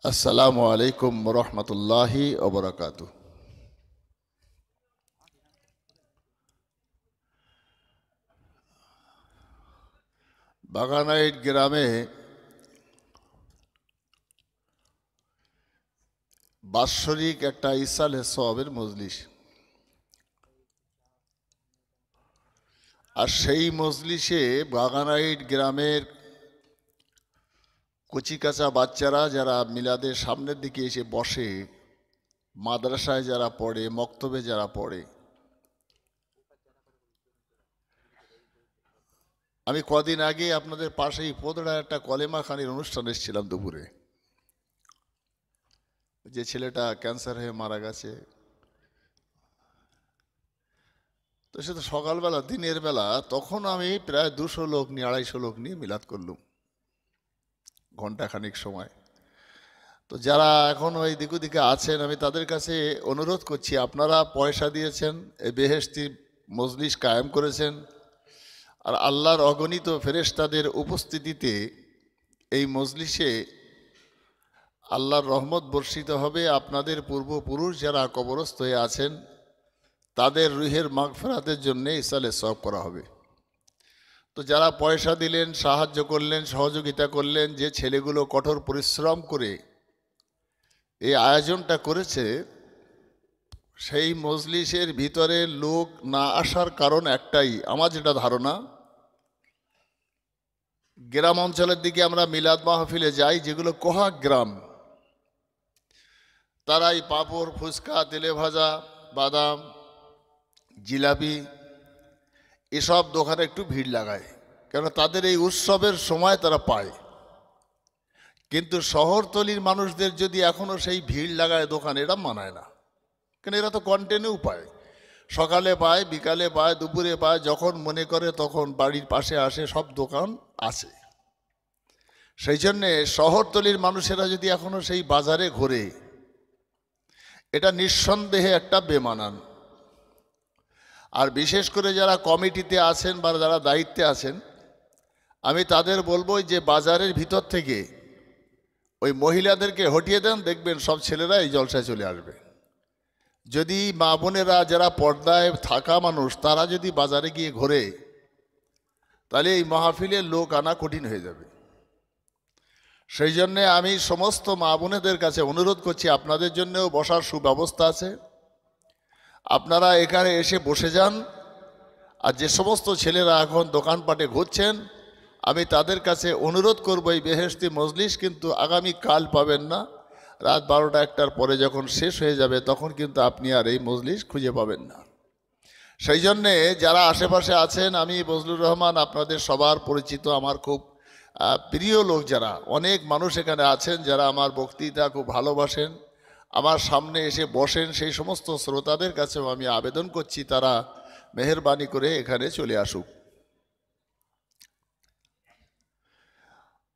আসসালামু আলাইকুম রহমতুল্লাহি ওবরাকাতু। বাগানাইট গ্রামে বাৎসরিক একটা ইসালে সওয়াবের মজলিস, আর সেই মজলিসে বাগানাইট গ্রামের কচিকাঁচা বাচ্চারা যারা মিলাদের সামনের দিকে এসে বসে, মাদ্রাসায় যারা পড়ে, মক্তবে যারা পড়ে, আমি কদিন আগে আপনাদের পাশেই পোদড়ায় একটা কলেমা খানির অনুষ্ঠান এসেছিলাম দুপুরে। যে ছেলেটা ক্যান্সার হয়ে মারা গেছে, তো সে তো সকালবেলা দিনের বেলা, তখন আমি প্রায় 200 লোক নিয়ে 250 লোক নিয়ে মিলাদ করলুম ঘন্টাখানিক সময়। তো যারা এখন ওই দিক ওদিকে আছেন, আমি তাদের কাছে অনুরোধ করছি, আপনারা পয়সা দিয়েছেন, এই বেহেশতি মজলিস কায়েম করেছেন, আর আল্লাহর অগণিত ফেরেশতাদের উপস্থিতিতে এই মজলিসে আল্লাহর রহমত বর্ষিত হবে। আপনাদের পূর্বপুরুষ যারা কবরস্থ হয়ে আছেন তাদের রুহের মাগফিরাতের জন্য ইসালে সওয়াব করা হবে। তো যারা পয়সা দিলেন, সাহায্য করলেন, সহযোগিতা করলেন, যে ছেলেগুলো কঠোর পরিশ্রম করে এই আয়োজনটা করেছে, সেই মজলিসের ভিতরে লোক না আসার কারণ একটাই, আমার যেটা ধারণা, গ্রাম অঞ্চলের দিকে আমরা মিলাদ মাহফিলে যাই, যেগুলো কোহা গ্রাম, তারাই পাঁপড়, ফুচকা, তেলে ভাজা, বাদাম, জিলাপি এসব দোকানে একটু ভিড় লাগায়, কেন তাদের এই উৎসবের সময় তারা পায়। কিন্তু শহরতলির মানুষদের যদি এখনও সেই ভিড় লাগায় দোকান, এটা মানায় না, কেন এরা তো কন্টিনিউ পায়, সকালে পায়, বিকালে পায়, দুপুরে পায়, যখন মনে করে তখন বাড়ির পাশে আসে, সব দোকান আছে। সেই জন্যে শহরতলির মানুষেরা যদি এখনও সেই বাজারে ঘোরে, এটা নিঃসন্দেহে একটা বেমানান। আর বিশেষ করে যারা কমিটিতে আছেন বা যারা দায়িত্বে আছেন, আমি তাদের বলবো যে বাজারের ভিতর থেকে ওই মহিলাদেরকে হটিয়ে দেন, দেখবেন সব ছেলেরা এই জলসায় চলে আসবে। যদি মা বোনেরা যারা পর্দায় থাকা মানুষ, তারা যদি বাজারে গিয়ে ঘোরে, তাহলে এই মাহফিলের লোক আনা কঠিন হয়ে যাবে। সেই জন্যে আমি সমস্ত মা বোনেদের কাছে অনুরোধ করছি, আপনাদের জন্যও বসার সুব্যবস্থা আছে, আপনারা এখানে এসে বসে যান। আর যে সমস্ত ছেলেরা এখন দোকানপাটে ঘুরছেন, আমি তাদের কাছে অনুরোধ করব, এই বেহেশতি মজলিস কিন্তু আগামী কাল পাবেন না, রাত 12টা-1টার পরে যখন শেষ হয়ে যাবে, তখন কিন্তু আপনি আর এই মজলিস খুঁজে পাবেন না। সেই জন্যে যারা আশেপাশে আছেন, আমি বজলুর রহমান আপনাদের সবার পরিচিত, আমার খুব প্রিয় লোক যারা, অনেক মানুষ এখানে আছেন যারা আমার বক্তৃতা খুব ভালোবাসেন, আমার সামনে এসে বসেন, সেই সমস্ত শ্রোতাদের কাছেও আমি আবেদন করছি তারা মেহেরবানি করে এখানে চলে আসুক।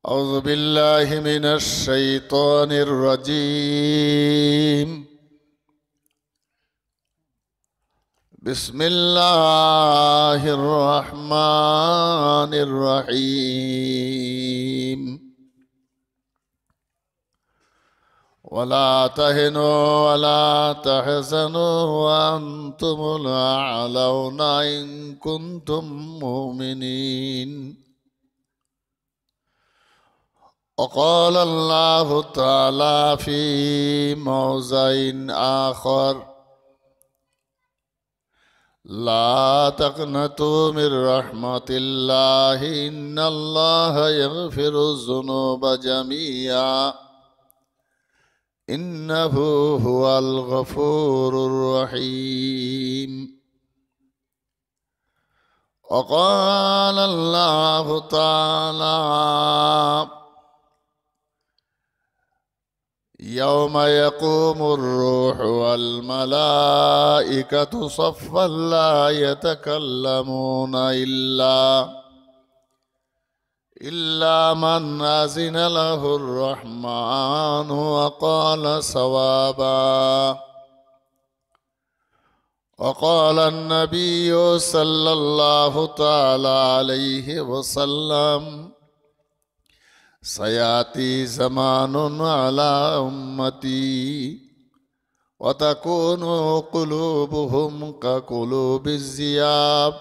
আউযু বিল্লাহি মিনাশ শাইতানির রাজীম। বিসমিল্লাহির রহমানির রহিম। ওয়ালা তাহিনু ওয়ালা তাহজানু ওয়া আনতুমুল আ'লাউনা ইন কুনতুম মুমিনিন। وقال الله تعالى في موضع آخر: لا تقنطوا من رحمة الله إن الله يغفر الذنوب جميعا إنه هو الغفور الرحيم. وقال الله تعالى: يوم يقوم الروح والملائكة صفا لا يتكلمون إلا من أذن له الرحمن وقال صوابا. وقال النبي صلى الله تعالى عليه وسلم سيأتي زمان على أمتي وتكون قلوبهم كقلوب الذئاب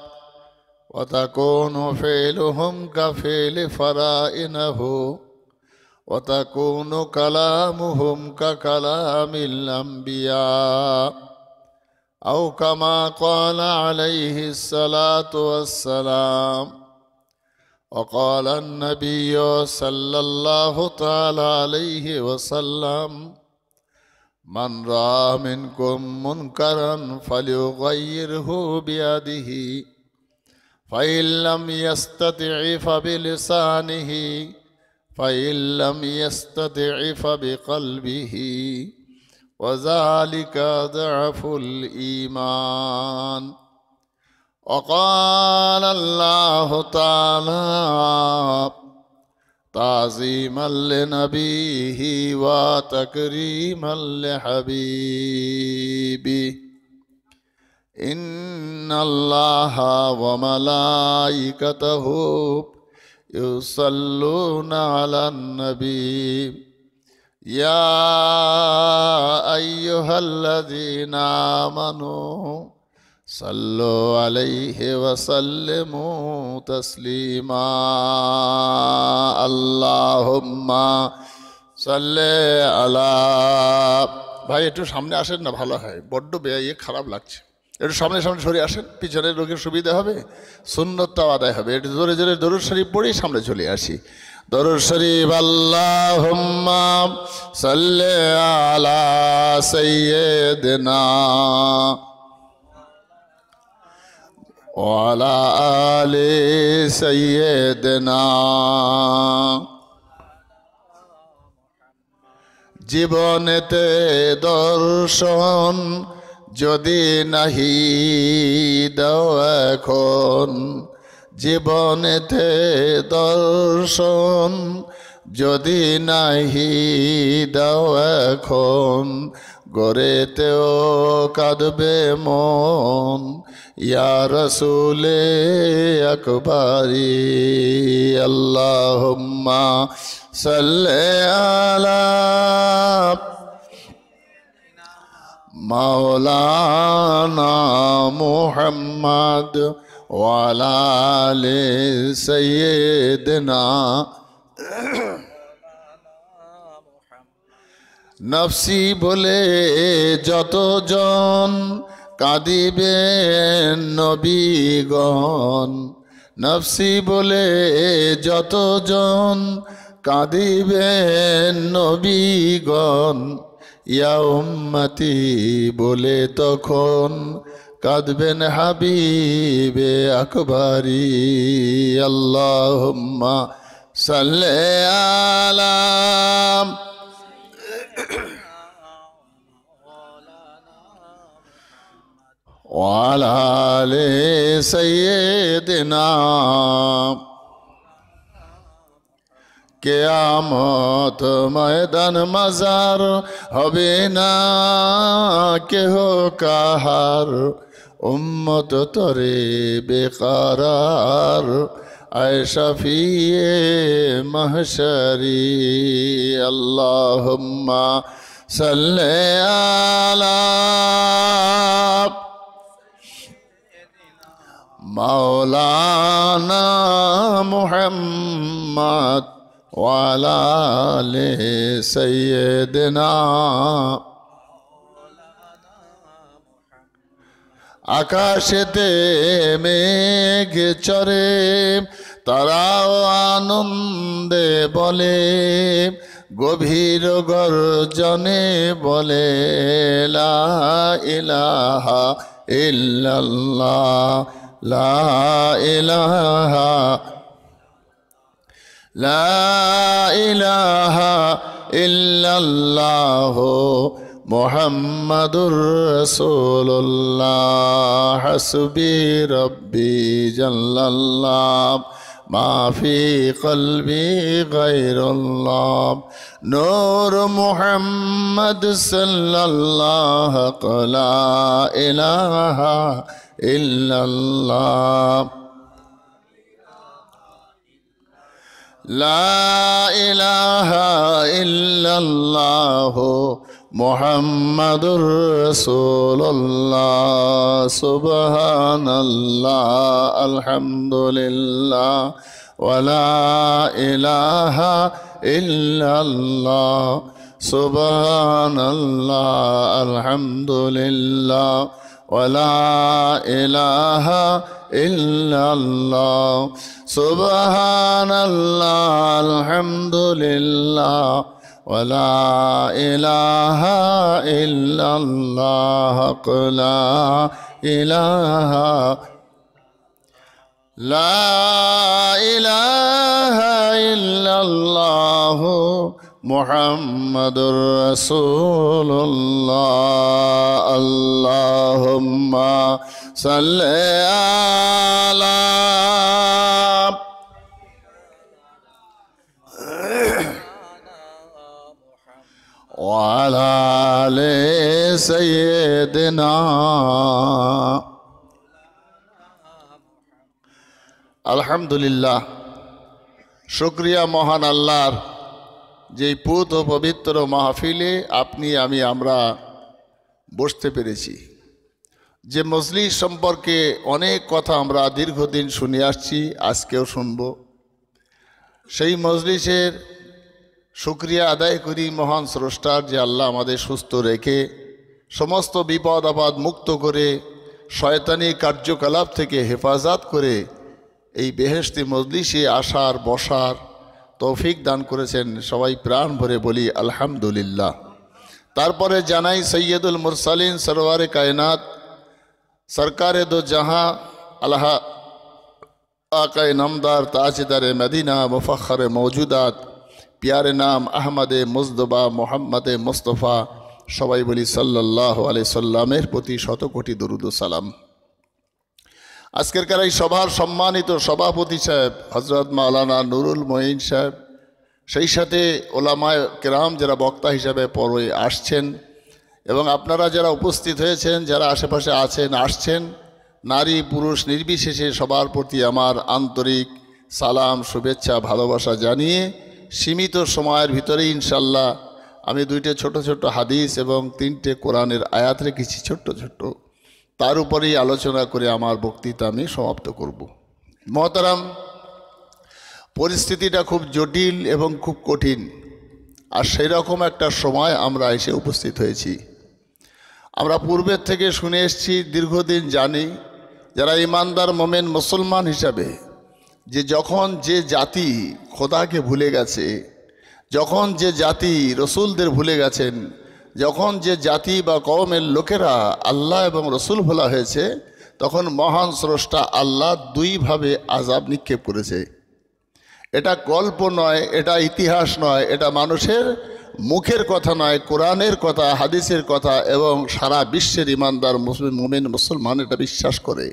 وتكون فعلهم كفعل فرائنه وتكون كلامهم ككلام الأنبياء أو كما قال عليه الصلاة والسلام. وقال النبي صلى الله تعالى عليه وسلم من رأى منكم منكرا فليغيره بيده فإن لم يستطع فبلسانه فإن لم يستطع فبقلبه وذلك ضعف الإيمان. وقال الله تعالى تعظيما لنبيه وتكريما لحبيبه إن الله وملائكته يصلون على النبي يا أيها الذين آمنوا صلوا عليه وسلموا تسليما اللهم صل على ভাই একটু সামনে আসেন না ভালো হয় বড্ড বেয়াইয়ে খারাপ লাগছে একটু সামনে সামনে সরে আসেন পিছনের লোকের সুবিধা হবে সুন্নতটাও আদায় হবে একটু জোরে জোরে দরুদ শরীফ পড়ি সামনে চলে আসি দরুদ শরীফ আল্লাহুম্মা সাল্লি আলা সাইয়্যিদিনা ওয়ালা আলি সাইয়্যিদিনা জীবনেতে দর্শন যদি নাহি দাও এখন জীবনেতে দর্শন যদি নাহি দাও এখন গড়েতেও কাঁদবে মন ইয়া রাসূলে আকবারি আল্লাহুম্মা সাল্লি আলা মাওলানা মুহাম্মদ ওয়ালা আলি সাইয়্যিদিনা নফসি বলে যতজন কাঁদিবেন নবীগণ নফসি বলে যতজন কাঁদিবেন নবীগণ ইয়া উম্মতি বলে তখন কাঁদবেন হাবিবে আকবরি আল্লাহুম্মা সাল্লি আলা ওয়ালা আলি সাইয়্যিদিনা কিয়ামত ময়দান মাজার হবে না কেহ কাহার উম্মত তরে বেকারার আয় শাফিয়ে মাহশারি আল্লাহুম্মা সাল্লি আলা মাওলানা মুহাম্মদ ওয়ালা আলি সাইয়্যিদিনা আকাশেতে মেঘ চরে তারাও আনন্দে বলে গভীর গর্জনে বলে লা ইলাহা ইল্লাল্লাহ লা ইলাহা লা ইলাহা ইল্লাল্লাহ মুহাম্মাদুর রাসূলুল্লাহ হাসবি রাব্বি জাল্লাল্লাহ ما في قلبي غير الله نور محمد صلى الله لا إله إلا الله لا إله إلا الله محمد رسول الله سبحان الله الحمد لله ولا إله إلا الله سبحان الله الحمد لله ولا إله إلا الله سبحان الله الحمد لله ولا إله إلا الله لا إله لا إله إلا الله محمد رسول الله اللهم صل على وعلى آل سيدنا আলহামদুলিল্লাহ শুকরিয়া মহান আল্লাহর যে পুত ও পবিত্র মাহফিলে আপনি আমরা বসতে পেরেছি। যে মজলিস সম্পর্কে অনেক কথা আমরা দীর্ঘদিন শুনে আসছি, আজকেও শুনব। সেই মজলিসের শুকরিয়া আদায় করি মহান স্রষ্টার যে আল্লাহ আমাদের সুস্থ রেখে সমস্ত বিপদ আপদ মুক্ত করে শয়তানি কার্যকলাপ থেকে হেফাজত করে এই বেহেশতি মজলিসে আসার বসার তৌফিক দান করেছেন। সবাই প্রাণ ভরে বলি আলহামদুলিল্লাহ। তারপরে জানাই সৈয়দুল মুরসালিন সরওয়ারে কায়নাত সরকারে দো জাহাঁ আল্লাহ আকায়ে নামদার তাজদারে মদিনা মুফাখরে মৌজুদাত প্যারে নাম আহমদে মুজতবা মোহাম্মদে মুস্তফা সবাই বলি সাল্লাল্লাহু আলাইহি সাল্লামের প্রতি শতকোটি দরুদ ও সালাম। আজকের এই সভার সম্মানিত সভাপতি সাহেব হযরত মাওলানা নুরুল মঈন সাহেব, সেই সাথে ওলামায়ে কেরাম যারা বক্তা হিসাবে পরে আসছেন এবং আপনারা যারা উপস্থিত হয়েছেন, যারা আশেপাশে আছেন আসছেন, নারী পুরুষ নির্বিশেষে সবার প্রতি আমার আন্তরিক সালাম শুভেচ্ছা ভালোবাসা জানিয়ে সীমিত সময়ের ভিতরে ইনশাল্লাহ আমি দুইটা ছোট ছোট হাদিস এবং 3টে কোরআনের আয়াত রেখেছি ছোট্ট ছোট্ট, তার উপরেই আলোচনা করে আমার বক্তৃতা আমি সমাপ্ত করব। মহতারাম, পরিস্থিতিটা খুব জটিল এবং খুব কঠিন, আর সেই রকম একটা সময় আমরা এসে উপস্থিত হয়েছি। আমরা পূর্বের থেকে শুনে এসেছি, দীর্ঘদিন জানি, যারা ইমানদার মোমেন মুসলমান হিসাবে, যে যখন যে জাতি খোদাকে ভুলে গেছে, যখন যে জাতি রসুলদের ভুলে গেছেন, যখন যে জাতি বা কওমের লোকেরা আল্লাহ এবং রসুল ভোলা হয়েছে, তখন মহান স্রষ্টা আল্লাহ দুইভাবে আযাব নিক্ষেপ করেছে। এটা গল্প নয়, এটা ইতিহাস নয়, এটা মানুষের মুখের কথা নয়, কোরআনের কথা, হাদিসের কথা, এবং সারা বিশ্বের ইমানদার মুমিন মুসলমান এটা বিশ্বাস করে।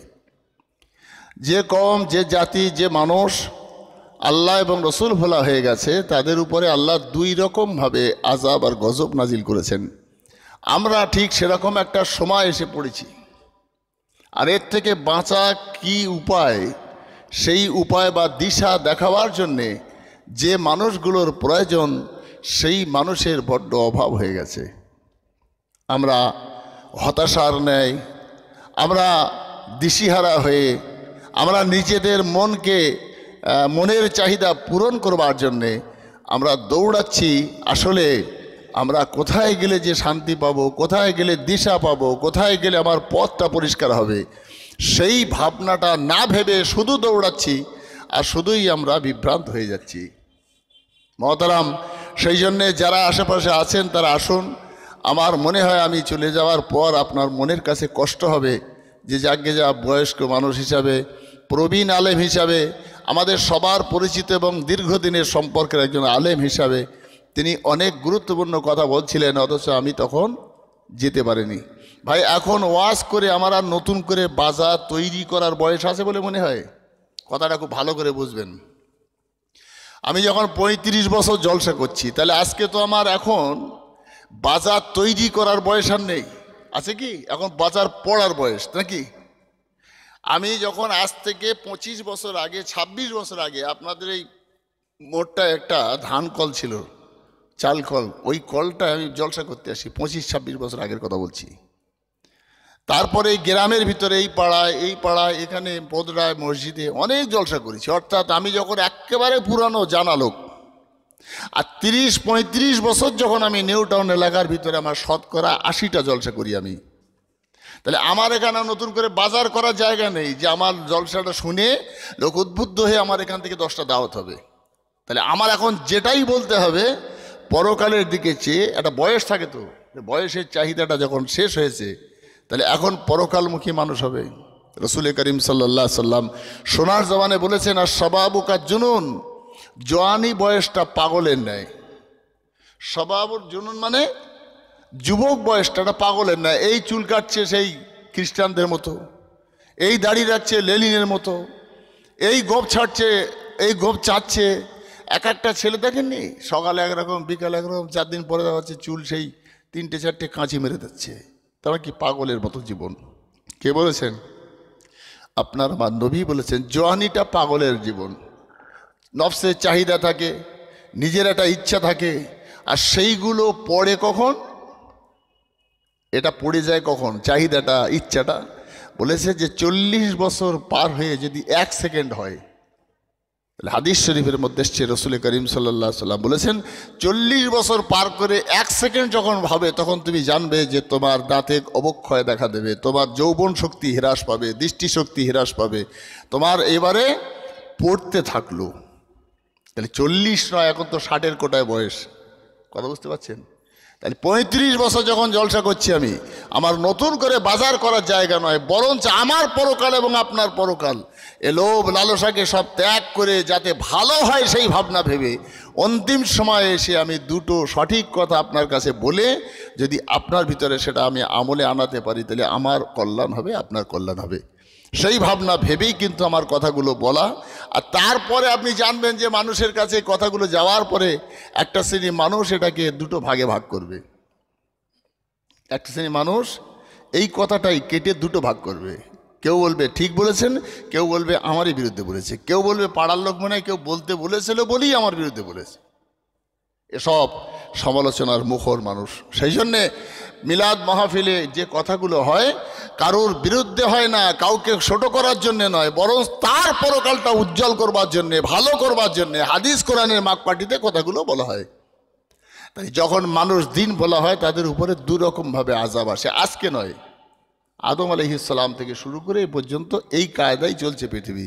যে কওম, যে জাতি, যে মানুষ আল্লাহ এবং রসুল ভোলা হয়ে গেছে, তাদের উপরে আল্লাহ দুই রকমভাবে আযাব আর গজব নাজিল করেছেন। আমরা ঠিক সেরকম একটা সময় এসে পড়েছি, আর এর থেকে বাঁচা কি উপায়, সেই উপায় বা দিশা দেখাবার জন্যে যে মানুষগুলোর প্রয়োজন, সেই মানুষের বড্ড অভাব হয়ে গেছে। আমরা হতাশার ন্যায়, আমরা দিশিহারা হয়ে, আমরা নিজেদের মনের চাহিদা পূরণ করবার জন্যে আমরা দৌড়াচ্ছি। আসলে আমরা কোথায় গেলে যে শান্তি পাবো, কোথায় গেলে দিশা পাবো, কোথায় গেলে আমার পথটা পরিষ্কার হবে, সেই ভাবনাটা না ভেবে শুধু দৌড়াচ্ছি, আর শুধুই আমরা বিভ্রান্ত হয়ে যাচ্ছি। মহতারাম, সেই জন্যে যারা আশেপাশে আছেন তারা আসুন। আমার মনে হয় আমি চলে যাওয়ার পর আপনার মনের কাছে কষ্ট হবে যে যাকে যা বয়স্ক মানুষ হিসাবে, প্রবীণ আলেম হিসাবে, আমাদের সবার পরিচিত এবং দীর্ঘদিনের সম্পর্কের একজন আলেম হিসাবে তিনি অনেক গুরুত্বপূর্ণ কথা বলছিলেন, অথচ আমি তখন যেতে পারিনি। ভাই, এখন ওয়াজ করে আমার আর নতুন করে বাজার তৈরি করার বয়স আছে বলে মনে হয়? কথাটা খুব ভালো করে বুঝবেন। আমি যখন ৩৫ বছর জলসা করছি, তাহলে আজকে তো আমার এখন বাজার তৈরি করার বয়স আর নেই, আছে কি? এখন বাজার পড়ার বয়স নাকি? আমি যখন আজ থেকে 25 বছর আগে, 26 বছর আগে আপনাদের এই মোড়টা একটা ধান কল ছিল, চাল কল, ওই কলটা আমি জলসা করতে আসি, 25-26 বছর আগের কথা বলছি। তারপরে এই গ্রামের ভিতরে এই পাড়ায় এখানে বদরায় মসজিদে অনেক জলসা করেছি। অর্থাৎ আমি যখন একেবারে পুরানো জানা লোক, আর 30-35 বছর যখন আমি নিউ টাউন এলাকার ভিতরে আমার শতকরা 80টা জলসা করি আমি, তাহলে আমার এখানে নতুন করে বাজার করার জায়গা নেই যে আমার জলসাটা শুনে লোক উদ্বুদ্ধ হয়ে আমার এখান থেকে 10টা দাওয়াত হবে। তাহলে আমার এখন যেটাই বলতে হবে, পরকালের দিকে চেয়ে একটা বয়স থাকে, তো বয়সের চাহিদাটা যখন শেষ হয়েছে, তাহলে এখন পরকালমুখী মানুষ হবে। রসুল করিম সাল্লাল্লাহু আলাইহি সাল্লাম সোনার জবানে বলেছেন, আর শাবাবু কাজ্জুনুন, জওয়ানি বয়সটা পাগলের ন্যায়। শাবাবুর জুনুন মানে যুবক বয়সটা পাগলের ন্যায়। এই চুল কাটছে সেই খ্রিস্টানদের মতো, এই দাড়ি রাখছে লেনিনের মতো, এই গোপ ছাড়ছে, এই গোপ চাচ্ছে। এক একটা ছেলে দেখেননি, সকালে একরকম বিকালে একরকম, 4 দিন পরে দেখা যাচ্ছে চুল সেই 3-4টে কাঁচি মেরে দিচ্ছে। তারা কি পাগলের মতো জীবন? কে বলেছেন? আপনার আমার নবী বলেছেন, জওয়ানিটা পাগলের জীবন। নফসের চাহিদা থাকে, নিজের একটা ইচ্ছা থাকে, আর সেইগুলো পড়ে কখন? এটা পড়ে যায় কখন? চাহিদাটা, ইচ্ছাটা। বলেছে যে 40 বছর পার হয়ে যদি 1 সেকেন্ড হয়, হাদিস শরীফের মধ্যে এসছে, রসুল করিম সাল্লাল্লাহু আলাইহি সাল্লাম বলেছেন, 40 বছর পার করে 1 সেকেন্ড যখন হবে, তখন তুমি জানবে যে তোমার দাঁতে অবক্ষয় দেখা দেবে, তোমার যৌবন শক্তি হ্রাস পাবে, দৃষ্টিশক্তি হ্রাস পাবে, তোমার এবারে পড়তে থাকলো। তাহলে 40 নয়, এখন তো 60-এর কোটায় বয়স। কথা বুঝতে পারছেন? তাহলে 35 বছর যখন জলসা করছি আমি, আমার নতুন করে বাজার করার জায়গা নয়, বরঞ্চ আমার পরকাল এবং আপনার পরকাল, এ লোভ লালসাকে সব ত্যাগ করে যাতে ভালো হয় সেই ভাবনা ভেবে অন্তিম সময়ে এসে আমি দুটো সঠিক কথা আপনার কাছে বলে যদি আপনার ভিতরে সেটা আমি আমলে আনাতে পারি, তাহলে আমার কল্যাণ হবে, আপনার কল্যাণ হবে। সেই ভাবনা ভেবেই কিন্তু আমার কথাগুলো বলা। আর তারপরে আপনি জানবেন যে মানুষের কাছে কথাগুলো যাওয়ার পরে একটা শ্রেণী মানুষ এটাকে দুটো ভাগে ভাগ করবে। একটা শ্রেণী মানুষ এই কথাটাই কেটে দুটো ভাগ করবে। কেউ বলবে ঠিক বলেছেন, কেউ বলবে আমারই বিরুদ্ধে বলেছে, কেউ বলবে পাড়ার লোক মনে হয় কেউ বলতে বলেছিল বলেই আমার বিরুদ্ধে বলেছে। এসব সমালোচনার মুখর মানুষ। সেই জন্যে মিলাদ মাহফিলে যে কথাগুলো হয়, কারোর বিরুদ্ধে হয় না, কাউকে ছোট করার জন্য নয়, বরং তার পরকালটা উজ্জ্বল করবার জন্যে, ভালো করবার জন্যে হাদিস কোরআনের মাপকাঠিতে কথাগুলো বলা হয়। তাই যখন মানুষ দিন বলা হয়, তাদের উপরে 2 রকমভাবে আযাব আসে। আজকে নয়, আদম আলাইহিস সালাম থেকে শুরু করে এই পর্যন্ত এই কায়দাই চলছে পৃথিবী।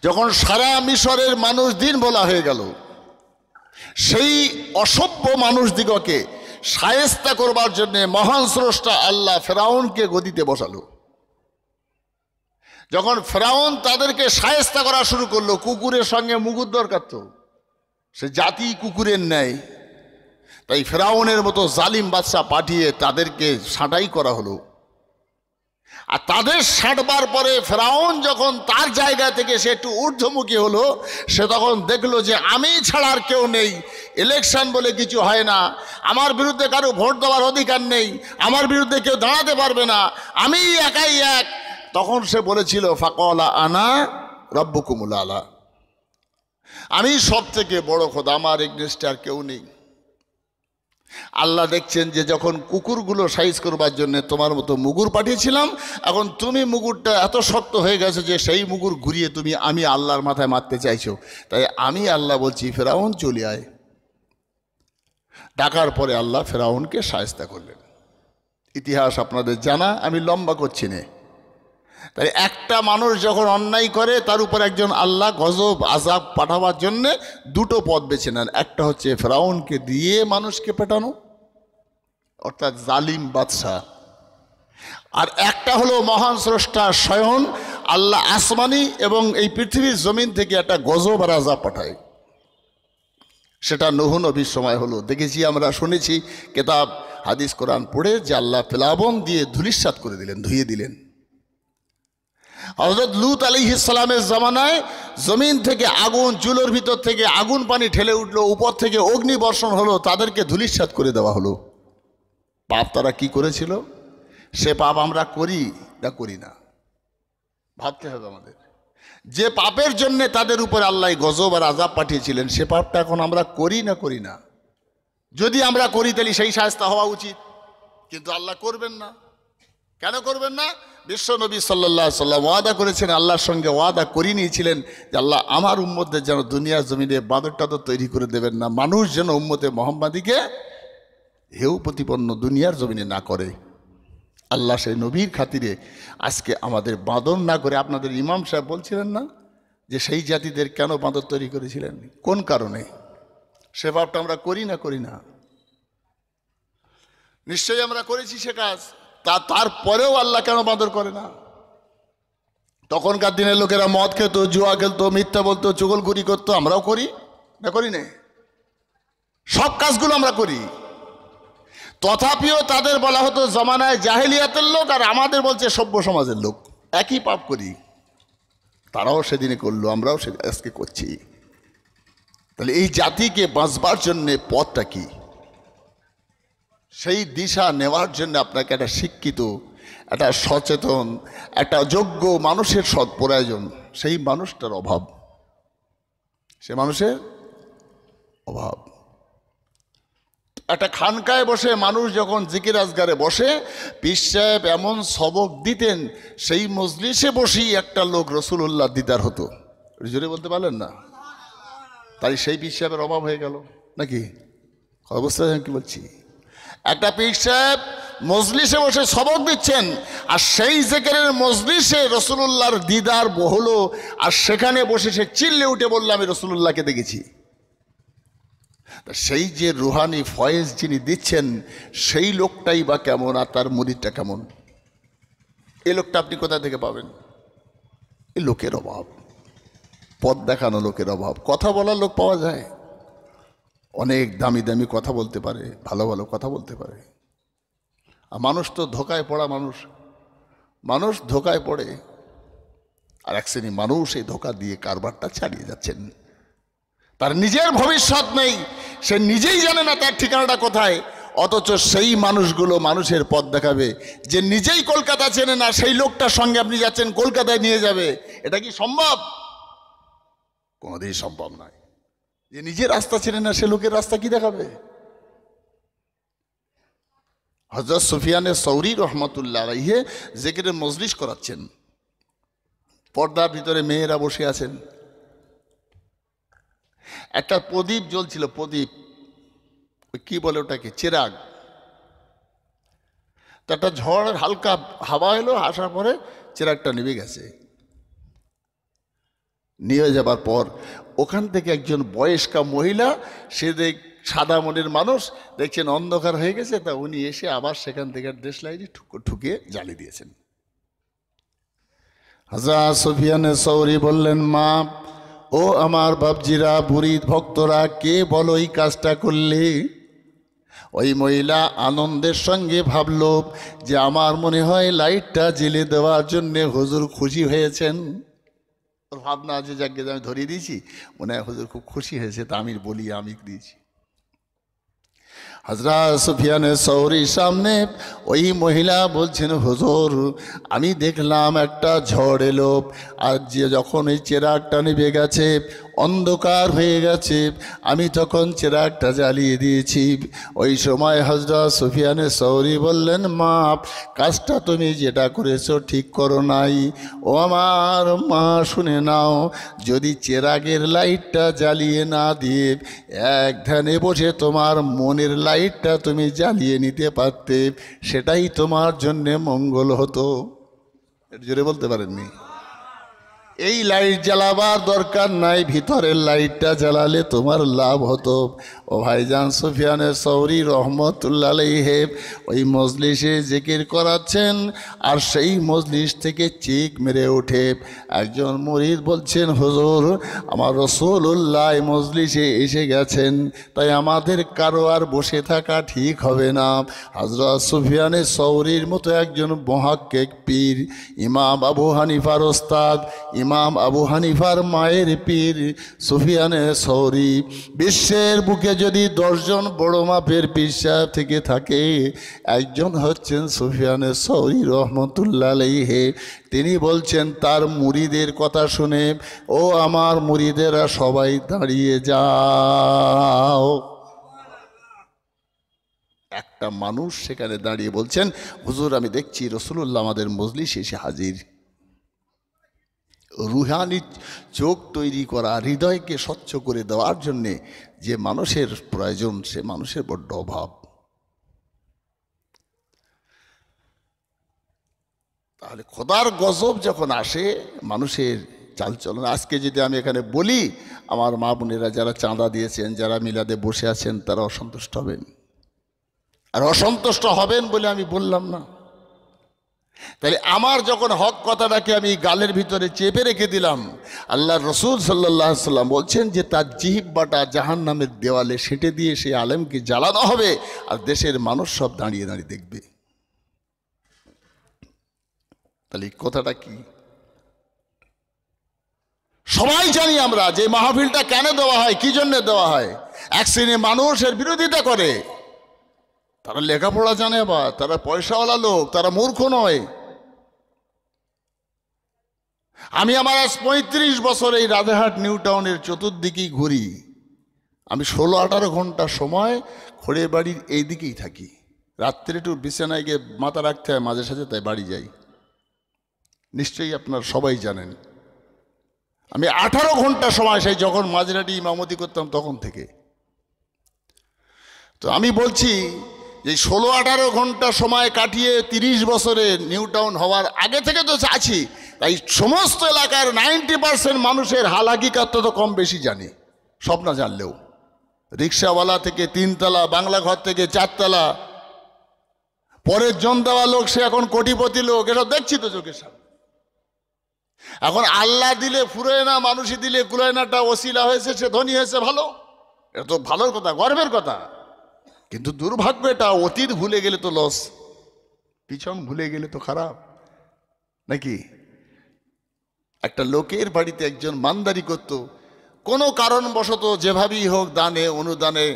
যখন সারা মিশরের মানুষ দিন বলা হয়ে গেল, সেই অসভ্য মানুষদিগকে শায়েস্তা করবার জন্য মহান স্রষ্টা আল্লাহ ফেরাউনকে গদিতে বসালো। যখন ফেরাউন তাদেরকে শায়েস্তা করা শুরু করলো, কুকুরের সঙ্গে মুগুর দরকার, তো সে জাতি কুকুরের ন্যায়, তাই ফেরাউনের মতো জালিম বাদশা পাঠিয়ে তাদেরকে ছাঁটাই করা হলো। আর তাদের ছাঁটবার পরে ফেরাউন যখন তার জায়গা থেকে সে একটু ঊর্ধ্বমুখী হলো, সে তখন দেখলো যে আমি ছাড়া আর কেউ নেই, ইলেকশন বলে কিছু হয় না, আমার বিরুদ্ধে কারো ভোট দেওয়ার অধিকার নেই, আমার বিরুদ্ধে কেউ দাঁড়াতে পারবে না, আমি একাই এক। তখন সে বলেছিল, ফাকালা আনা রব্বুকুমুল আলা, আমি সব থেকে বড় খোদা, আমার এগনেস্টে আর কেউ নেই। আল্লাহ দেখছেন যে যখন কুকুরগুলো সাইজ করবার জন্য তোমার মতো মুগুর পাঠিয়েছিলাম, এখন তুমি মুগুরটা এত শক্ত হয়ে গেছে যে সেই মুগুর ঘুরিয়ে তুমি আমি আল্লাহর মাথায় মারতে চাইছো। তাই আমি আল্লাহ বলছি, ফেরাউন চলে আয়। ডাকার পরে আল্লাহ ফেরাউনকে শায়েস্তা করলেন। ইতিহাস আপনাদের জানা, আমি লম্বা করছি না। তাই একটা মানুষ যখন অন্যায় করে, তার উপর একজন আল্লাহ গজব আযাব পাঠাবার জন্যে 2টো পথ বেছে নেন। একটা হচ্ছে ফেরাউনকে দিয়ে মানুষকে পেটানো, অর্থাৎ জালিম বাদশা, আর একটা হলো মহান স্রষ্টা স্বয়ং আল্লাহ আসমানি এবং এই পৃথিবীর জমিন থেকে একটা গজব আর আযাব পাঠায়। সেটা নূহ নবীর সময় হলো, দেখেছি আমরা, শুনেছি কিতাব হাদিস কোরআন পড়ে যে আল্লাহ প্লাবন দিয়ে ধূলিসাৎ করে দিলেন, ধুয়ে দিলেন। হযরত লূত আলাইহিস সালামের জামানায় জমিন থেকে আগুন, চুলোর ভিতর থেকে আগুন পানি ঠেলে উঠলো, উপর থেকে অগ্নি বর্ষণ হলো, তাদেরকে ধূলিসাৎ করে দেওয়া হলো। পাপ তারা কি করেছিল? সে পাপ আমরা করি না করি না, ভাবতে হবে আমাদের। যে পাপের জন্য তাদের উপর আল্লাহ গজব আর আযাব পাঠিয়েছিলেন, সে পাপটা এখন আমরা করি না করি না? যদি আমরা করি তাহলে সেই শাস্তি হওয়া উচিত, কিন্তু আল্লাহ করবেন না। কেন করবেন না? বিশ্ব নবী সাল্লাল্লাহু আলাইহি ওয়াসাল্লাম ওয়াদা করেছেন, আল্লাহর সঙ্গে ওয়াদা করে নিয়েছিলেন যে আল্লাহ আমার উম্মতদের যেন দুনিয়ার জমিনে বাঁদর টাদর তৈরি করে দেবেন না, মানুষ যেন উম্মতে মুহাম্মাদিকে হেউ প্রতিপন্ন দুনিয়ার জমিনে না করে। আল্লাহ সেই নবীর খাতিরে আজকে আমাদের বাঁদর না করে, আপনাদের ইমাম সাহেব বলছিলেন না যে সেই জাতিদের কেন বাঁদর তৈরি করেছিলেন, কোন কারণে? সে পাপটা আমরা করি না করি না? নিশ্চয়ই আমরা করেছি সে কাজ, তারপরেও আল্লাহ কেন বাঁদর করে না? তখনকার দিনের লোকেরা মদ খেত, জুয়া খেলতো, মিথ্যা বলতো, চুগলখুরি করতো, আমরাও করি না করি না? সব কাজগুলো আমরা করি। তথাপিও তাদের বলা হতো জমানায় জাহেলিয়াতের লোক, আর আমাদের বলছে সভ্য সমাজের লোক, একই পাপ করি। তারাও সেদিনে করলো, আমরাও আজকে করছি। তাহলে এই জাতিকে বাঁচবার জন্যে পথটা কি? সেই দিশা নেওয়ার জন্য আপনাকে একটা শিক্ষিত, একটা সচেতন, একটা যোগ্য মানুষের সৎ প্রয়োজন। সেই মানুষটার অভাব, সে মানুষের অভাব। একটা খানকায় বসে মানুষ যখন জিকির আজগারে বসে, পীর সাহেব এমন সবক দিতেন, সেই মজলিসে বসেই একটা লোক রাসূলুল্লাহ দিদার হতো। জোরে বলতে পারলেন না? তাই সেই পীর সাহেবের অভাব হয়ে গেল নাকি? অবস্থা কি বলছি? একটা পীর সাহেব মজলিসে বসে সবক দিচ্ছেন, আর সেই জিকিরের মজলিসে রাসূলুল্লাহর দিদার হলো, আর সেখানে বসে সে চিল্লে উঠে বলল আমি রাসূলুল্লাহকে দেখেছি। সেই যে রুহানি ফয়েজ যিনি দিচ্ছেন, সেই লোকটাই বা কেমন, আর তার মুরিদটা কেমন? এই লোকটা আপনি কোথা থেকে পাবেন? এই লোকের অভাব, পথ দেখানো লোকের অভাব। কথা বলার লোক পাওয়া যায়, অনেক দামি দামি কথা বলতে পারে, ভালো ভালো কথা বলতে পারে। আর মানুষ তো ধোকায় পড়া মানুষ, মানুষ ধোকায় পড়ে। আর এক শ্রেণী মানুষ এই ধোকা দিয়ে কারবারটা চালিয়ে যাচ্ছেন। তার নিজের ভবিষ্যৎ নেই, সে নিজেই জানে না তার ঠিকানাটা কোথায়, অথচ সেই মানুষগুলো মানুষের পথ দেখাবে। যে নিজেই কলকাতা চেনে না, সেই লোকটার সঙ্গে আপনি যাচ্ছেন কলকাতায় নিয়ে যাবে, এটা কি সম্ভব? কোনোদিনই সম্ভব নয়। যে নিজের রাস্তা চেনে না, সে লোকের রাস্তা কি দেখাবে? হযরত সুফিয়ানে সৌরি রহমাতুল্লাহ আলাইহি জিকিরের মজলিস করাচ্ছেন, পর্দার ভিতরে মেয়েরা বসে আছেন, একটা প্রদীপ জ্বলছিল, প্রদীপ কি বলে ওটাকে, চেরাগ। তো একটা ঝড়ের হালকা হাওয়া এলো, আসার পরে চেরাগটা নিভে গেছে। নিয়ে যাবার পর ওখান থেকে একজন বয়স্কা মহিলা, সে সাদা মনের মানুষ, দেখছেন অন্ধকার হয়ে গেছে, তা উনি এসে আবার সেখান থেকে দেশলাইটি ঠুকিয়ে জ্বালিয়ে দিয়েছেন। হযরত সুফিয়ানে সৌরি বললেন, মা ও আমার বাপজিরা, মুরিদ ভক্তরা, কে বলো এই কাজটা করলে? ওই মহিলা আনন্দের সঙ্গে ভাবল যে আমার মনে হয় লাইটটা জ্বেলে দেওয়ার জন্যে হুজুর খুশি হয়েছেন। ওর ভাবনা যে যাকে আমি ধরিয়ে দিয়েছি, মনে হয় হুজুর খুব খুশি হয়েছে, তা আমি বলি আমি দিয়েছি। হযরত সুফিয়ানে সৌরির সামনে ওই মহিলা বলছেন, হুজুর আমি দেখলাম একটা ঝড় এলো, আর যে যখন ওই চেরাগটা নিভে গেছে, অন্ধকার হয়ে গেছে, আমি তখন চেরাগটা জ্বালিয়ে দিয়েছি। ওই সময় হযরত সুফিয়ানে সৌরি বললেন, মা কাজটা তুমি যেটা করেছো ঠিক করো নাই। ও আমার মা শুনে নাও, যদি চেরাগের লাইটটা জ্বালিয়ে না দিয়ে এক ধ্যানে বসে তোমার মনের লাইটটা তুমি জ্বালিয়ে নিতে পারতে, সেটাই তোমার জন্যে মঙ্গল হতো। এটা জোরে বলতে পারেননি? এই লাইট জ্বালাবার দরকার নাই, ভিতরের লাইটটা জ্বালালে তোমার লাভ হতো। ও ভাইজান সুফিয়ানে সৌরি রহমতুল্লাহ আলাইহি ওই মজলিসে জিকির করাচ্ছেন, আর সেই মজলিস থেকে চিক মেরে ওঠে একজন মুরিদ, বলছেন হুজুর আমার রাসূলুল্লাহ মজলিসে এসে গেছেন, তাই আমাদের কারো আর বসে থাকা ঠিক হবে না। হযরত সুফিয়ানে সৌরির মতো একজন মুহাক্কিক পীর, ইমাম আবু হানিফার ওস্তাদ, ইমাম আবু হানিফার মায়ের পীর সুফিয়ানে সৌরি, বিশ্বের বুকে যদি 10 জন বড় মাপের পীর সাহেব থেকে থাকে, একজন হচ্ছেন সুফিয়ানে সৌরি রহমতুল্লাহ আলাইহি। তিনি বলছেন তার মুরিদের কথা শুনে, ও আমার মুরিদেরা সবাই দাঁড়িয়ে যাও। একটা মানুষ সেখানে দাঁড়িয়ে বলছেন, হুজুর আমি দেখছি রাসূলুল্লাহ আমাদের মজলিসে এসে হাজির। রুহানি চোখ তৈরি করা, হৃদয়কে স্বচ্ছ করে দেওয়ার জন্যে যে মানুষের প্রয়োজন, সে মানুষের বড্ড অভাব। তাহলে খোদার গজব যখন আসে মানুষের চালচলন, আজকে যদি আমি এখানে বলি, আমার মা বোনেরা যারা চাঁদা দিয়েছেন, যারা মিলাদে বসে আছেন, তারা অসন্তুষ্ট হবেন। আর অসন্তুষ্ট হবেন বলে আমি বললাম না। তাহলে আমার যখন হক কথাটাকে আমি গালের ভিতরে চেপে রেখে দিলাম, আল্লাহর রাসূল সাল্লাল্লাহু আলাইহি সাল্লাম বলছেন যে তার জিহ্বাটা জাহান্নামের দেওয়ালে সেঁটে দিয়ে সেই আলেমকে জ্বালানো হবে, আর দেশের মানুষ সব দাঁড়িয়ে দাঁড়িয়ে দেখবে। তাহলে এই কথাটা কি? সবাই জানি আমরা যে মাহফিলটা কেন দেওয়া হয়, কি জন্য দেওয়া হয়। এক শ্রেণীর মানুষ এর বিরোধিতা করে, তারা লেখাপড়া জানে, বা তারা পয়সাওয়ালা লোক, তারা মূর্খ নয়। আমি আমার আজ 35 বছর এই রাজারহাট নিউ টাউনের চতুর্দিকেই ঘুরি। আমি 16-18 ঘন্টা সময় খড়ে বাড়ির এই দিকেই থাকি। রাত্রে একটু বিছানায় গিয়ে মাথা রাখতে হয় মাঝে সাঝে, তাই বাড়ি যাই। নিশ্চয়ই আপনারা সবাই জানেন আমি 18 ঘন্টা সময়, সেই যখন মাঝরাটি ইমামতি করতাম তখন থেকে। তো আমি বলছি যে 16-18 ঘন্টা সময় কাটিয়ে 30 বছরে নিউ টাউন হওয়ার আগে থেকে তো আছি, তাই সমস্ত এলাকার 90% মানুষের হাল হাকিকত তো কম বেশি জানি, সব না জানলেও। রিক্সাওয়ালা থেকে 3 তলা, বাংলা ঘর থেকে 4 তলা, পরের জন দেওয়া লোক সে এখন কোটিপতি লোক, এসব দেখছি তো চোখের সামনে। এখন আল্লাহ দিলে ফুরোয় না, মানুষই দিলে কুলায় নাটা ওসিলা হয়েছে, সে ধনী হয়েছে, ভালো, এটা তো ভালোর কথা, গর্বের কথা। কিন্তু দুর্ভাগ্য এটা, অতীত ভুলে গেলে তো লস, পিছন ভুলে গেলে তো খারাপ নাকি। একটা লোকের বাড়িতে একজন মানদারি করত, কোনো কারণবশত যেভাবেই হোক, দানে অনুদানে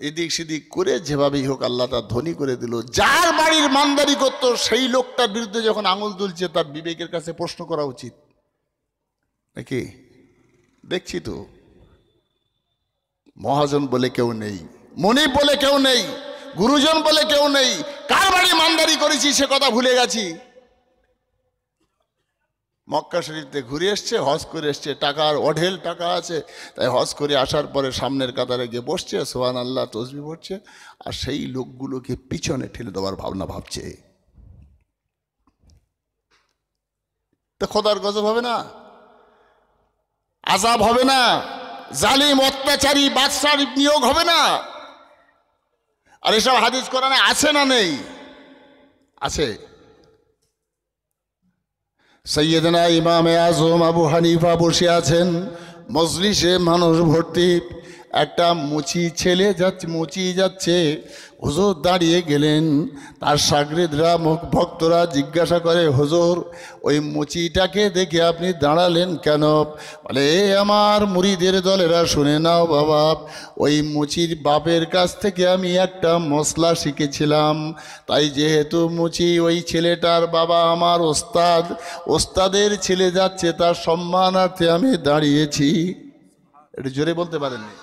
এদিক সেদিক করে যেভাবেই হোক আল্লাহ তার ধনী করে দিল। যার বাড়ির মানদারি করত সেই লোকটার বিরুদ্ধে যখন আঙুল তুলছে, তার বিবেকের কাছে প্রশ্ন করা উচিত নাকি। দেখছি তো মহাজন বলে কেউ নেই, মনিব বলে কেউ নেই, গুরুজন বলে কেউ নেই। কার বাড়ি মানদারি করেছি সে কথা ভুলে গেছি। মক্কা শরীফতে ঘুরে এসছে, হজ করে এসছে, টাকার অঢেল টাকা আছে, তাই হজ করে আসার পরে সামনের কাতারে গিয়ে বসছে, সুবহানাল্লাহ তসবিহ পড়ছে, আর সেই লোকগুলোকে পিছনে ঠেলে দেওয়ার ভাবনা ভাবছে। তো খোদার গজব হবে না, আযাব হবে না, জালিম অত্যাচারী বাদশার নিয়োগ হবে না। আর এসব হাদিস কোরআনে আছে না নেই? আছে। সৈয়দনা ইমামে আজম আবু হানিফা বসে আছেন, মজলিসে মানুষ ভর্তি। একটা মুচি ছেলে যাচ্ছে, হুজুর দাঁড়িয়ে গেলেন। তার শাগরিদরা ভক্তরা জিজ্ঞাসা করে, হুজুর ওই মুচিটাকে দেখে আপনি দাঁড়ালেন কেন? বলে, আমার মুরিদের দলেরা শুনে নাও বাবা, ওই মুচির বাপের কাছ থেকে আমি একটা মশলা শিখেছিলাম, তাই যেহেতু মুচি ওই ছেলেটার বাবা আমার ওস্তাদ, ওস্তাদের ছেলে যাচ্ছে, তার সম্মানার্থে আমি দাঁড়িয়েছি। একটু জোরে বলতে পারেননি?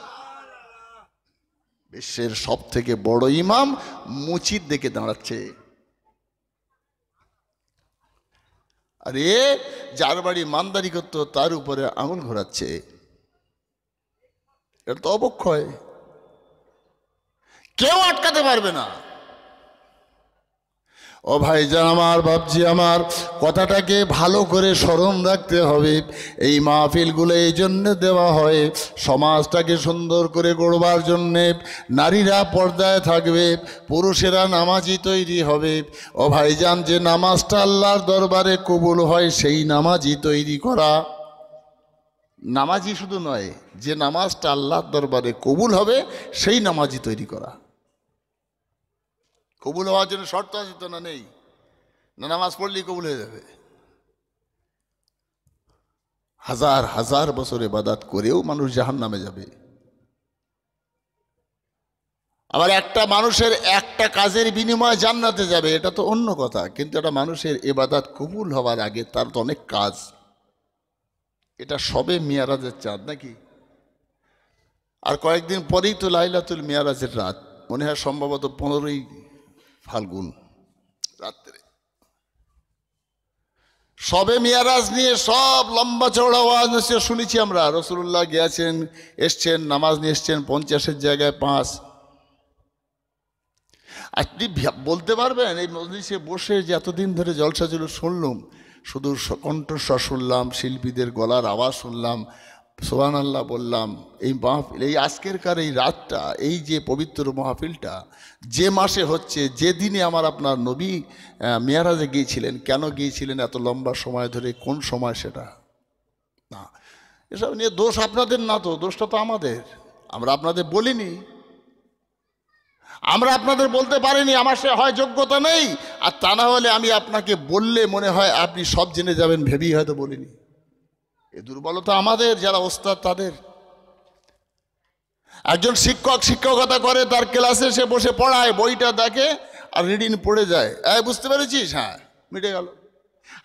বিশ্বের সব থেকে বড় ইমাম মুচির দিকে দাঁড়াচ্ছে। আরে যার বাড়ি মানদারি করতো তার উপরে আঙুল ঘোরাচ্ছে, এটা তো অবক্ষয়, কেউ আটকাতে পারবে না। ও ভাইজান আমার, বাপজি আমার, কথাটাকে ভালো করে স্মরণ রাখতে হবে। এই মাহফিলগুলো এই জন্য দেওয়া হয় সমাজটাকে সুন্দর করে গড়বার জন্যে। নারীরা পর্দায় থাকবে, পুরুষেরা নামাজি তৈরি হবে। ও ভাইজান, যে নামাজটা আল্লাহর দরবারে কবুল হয় সেই নামাজি তৈরি করা। নামাজি শুধু নয়, যে নামাজটা আল্লাহর দরবারে কবুল হবে সেই নামাজি তৈরি করা। কবুল হওয়ার জন্য শর্ত আছে তো? না, নেই। না নামাজ পড়লেই কবুল হয়ে যাবে? হাজার হাজার বছর ইবাদত করেও মানুষ জাহান্নামে যাবে। আবার একটা মানুষের একটা কাজের বিনিময়ে জান্নাতে যাবে, এটা তো অন্য কথা। কিন্তু একটা মানুষের ইবাদত কবুল হওয়ার আগে তার তো অনেক কাজ। এটা সবে মিয়ারাজের চাঁদ নাকি? আর কয়েকদিন পরেই তো লাইলাতুল মিয়ারাজের রাত, মনে হয় সম্ভবত 15ই ফাল্গুন রাত্রে। সবে মিয়ারাজ নিয়ে সব লম্বা চওড়া ওয়াজ শুনেছি আমরা। রাসূলুল্লাহ গিয়েছেন, এসছেন, নামাজ নিয়ে এসছেন 50-এর জায়গায় 5। আপনি বলতে পারবেন এই মজলিসে বসে যে এতদিন ধরে জলসা জুলুস শুনলাম, শুধু কণ্ঠস্বর শুনলাম, শিল্পীদের গলার আওয়াজ শুনলাম, সুবহানাল্লাহ বললাম, এই মাহফিল, এই আজকেরকার এই রাতটা, এই যে পবিত্র মাহফিলটা যে মাসে হচ্ছে, যে দিনে আমার আপনার নবী মেরাজে গিয়েছিলেন, কেন গিয়েছিলেন এত লম্বা সময় ধরে, কোন সময় সেটা না, এসব নিয়ে দোষ আপনাদের না, তো দোষটা তো আমাদের। আমরা আপনাদের বলিনি, আমরা আপনাদের বলতে পারিনি, আমার সে হয় যোগ্যতা নেই, আর তা না হলে আমি আপনাকে বললে মনে হয় আপনি সব জেনে যাবেন ভেবেই হয়তো বলিনি। এ দুর্বলতা আমাদের, যারা ওস্তাদ তাদের। একজন শিক্ষক শিক্ষকতা করে, তার ক্লাসে সে বসে পড়ায়, বইটা দেখে আর রিডিং পড়ে যায়, বুঝতে পেরেছিস, হ্যাঁ মিটে গেল।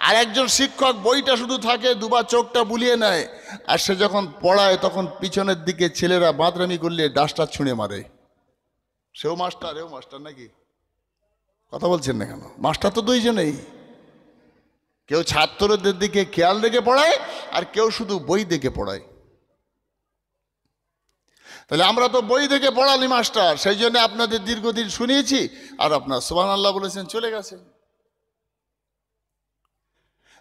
আর একজন শিক্ষক বইটা শুধু থাকে, দুবার চোখটা বুলিয়ে নেয়, আর সে যখন পড়ায় তখন পিছনের দিকে ছেলেরা বাঁদরামি করলে ডাস্টার ছুঁড়ে মারে। সেও মাস্টার, এও মাস্টার নাকি? কথা বলছেন না কেন? মাস্টার তো দুইজনেই, কেউ ছাত্রদের দিকে খেয়াল রেখে পড়ায়, আর কেউ শুধু বই দেখে পড়ায়। তাহলে আমরা তো বই দেখে পড়ালি মাস্টার, সেই জন্য আপনাদের দীর্ঘদিন শুনিয়েছি, আর আপনার সুবহানাল্লাহ বলেছেন, চলে গেছেন।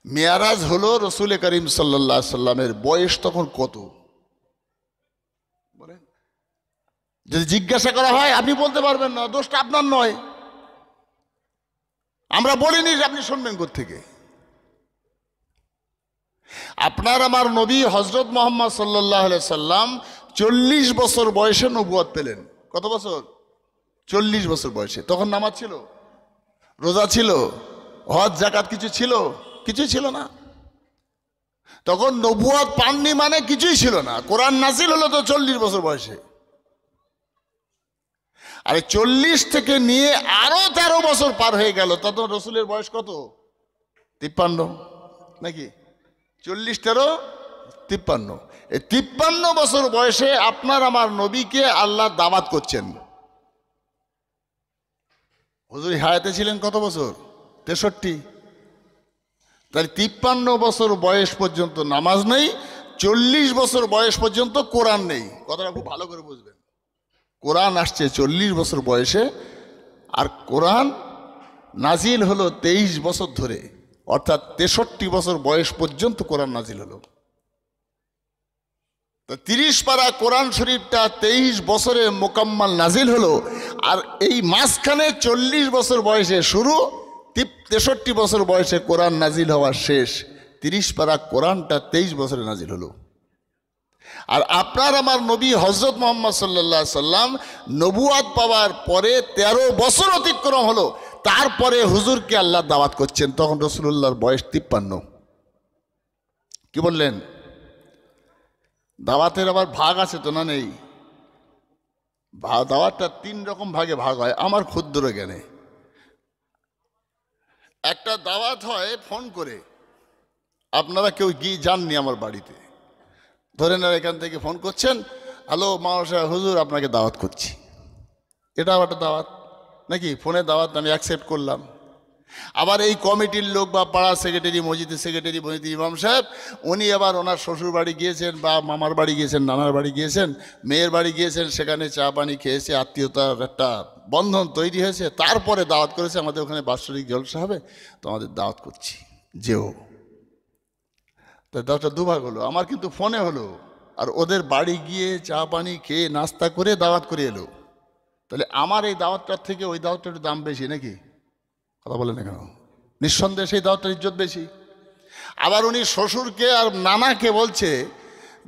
মেয়ারাজ হলো রসুল করিম সাল্লাল্লাহু আলাইহি সাল্লামের বয়স তখন কত বলেন? যদি জিজ্ঞাসা করা হয় আপনি বলতে পারবেন না, দোষটা আপনার নয়। আমরা বলিনি যে আপনি শুনবেন কোত্থেকে। আপনার আমার নবী হযরত মুহাম্মদ সাল্লাল্লাহু আলাইহি সাল্লাম 40 বছর বয়সে নবুয়ত পেলেন। কত বছর? 40 বছর বয়সে। তখন নামাজ ছিল, রোজা ছিল, হজ যাকাত কিছু ছিল? কিছুই ছিল না। তখন নবুয়ত পাননি মানে কিছুই ছিল না। কোরআন নাজিল হলো তো 40 বছর বয়সে। আরে 40 থেকে নিয়ে আরো 13 বছর পার হয়ে গেল, তত রসুলের বয়স কত? 53 নাকি? 40, 13, 53। এই 53 বছর বয়সে আপনার আমার নবীকে আল্লাহ দাওয়াত করছেন। হুজুর হায়াতে ছিলেন কত বছর? 63। তাহলে 53 বছর বয়স পর্যন্ত নামাজ নেই, 40 বছর বয়স পর্যন্ত কোরআন নেই। কথাটা খুব ভালো করে বুঝবেন। কোরআন আসছে 40 বছর বয়সে, আর কোরআন নাজিল হলো 23 বছর ধরে, অর্থাৎ 63 বছর বয়স পর্যন্ত কোরআন নাজিল হলো। তো 30 পারা কোরআন শরীফটা 23 বছরে মোকাম্মাল নাজিল হলো, আর এই মাঝখানে 40 বছর বয়সে শুরু, 63 বছর বয়সে কোরআন নাজিল হওয়া শেষ। 30 পারা কোরআনটা 23 বছরে নাজিল হলো। আর আপনার আমার নবী হযরত মুহাম্মদ সাল্লাল্লাহু আলাইহি সাল্লাম নবুয়াত পাওয়ার পরে 13 বছর অতিক্রম হলো, তারপরে হুজুরকে আল্লাহ দাওয়াত করছেন। তখন রাসূলুল্লাহর বয়স 53। কি বললেন? দাওয়াতের আবার ভাগ আছে তো? না, নেই। দাওয়াতটা 3 রকম ভাগে ভাগ হয় আমার ক্ষুদ্র জ্ঞানে। একটা দাওয়াত হয় ফোন করে, আপনারা কেউ গিয়ে যাননি আমার বাড়িতে, ধরেন আর এখান থেকে ফোন করছেন, হ্যালো মাওলানা হুজুর আপনাকে দাওয়াত করছি, এটাও একটা দাওয়াত নাকি? ফোনে দাওয়াত আমি অ্যাকসেপ্ট করলাম। আবার এই কমিটির লোক বা পাড়া সেক্রেটারি, মসজিদের সেক্রেটারি, মসজিদের ইমাম সাহেব, উনি আবার ওনার শ্বশুর বাড়ি গিয়েছেন বা মামার বাড়ি গিয়েছেন, নানার বাড়ি গিয়েছেন, মেয়ের বাড়ি গিয়েছেন, সেখানে চা পানি খেয়েছে, আত্মীয়তার একটা বন্ধন তৈরি হয়েছে, তারপরে দাওয়াত করেছে আমাদের ওখানে বাৎসরিক জলসা হবে, তো আমাদের দাওয়াত করছি, যেও। তাই দাওয়াতটা দুভাগ হলো, আমার কিন্তু ফোনে হলো, আর ওদের বাড়ি গিয়ে চা পানি খেয়ে নাস্তা করে দাওয়াত করে এলো। তাহলে আমার এই দাওয়াতটার থেকে ওই দাওয়াতটার একটু দাম বেশি নাকি? কথা বলেন না কেন? নিঃসন্দেহে সেই দাওয়াতটার ইজ্জত বেশি। আবার উনি শ্বশুরকে আর নানাকে বলছে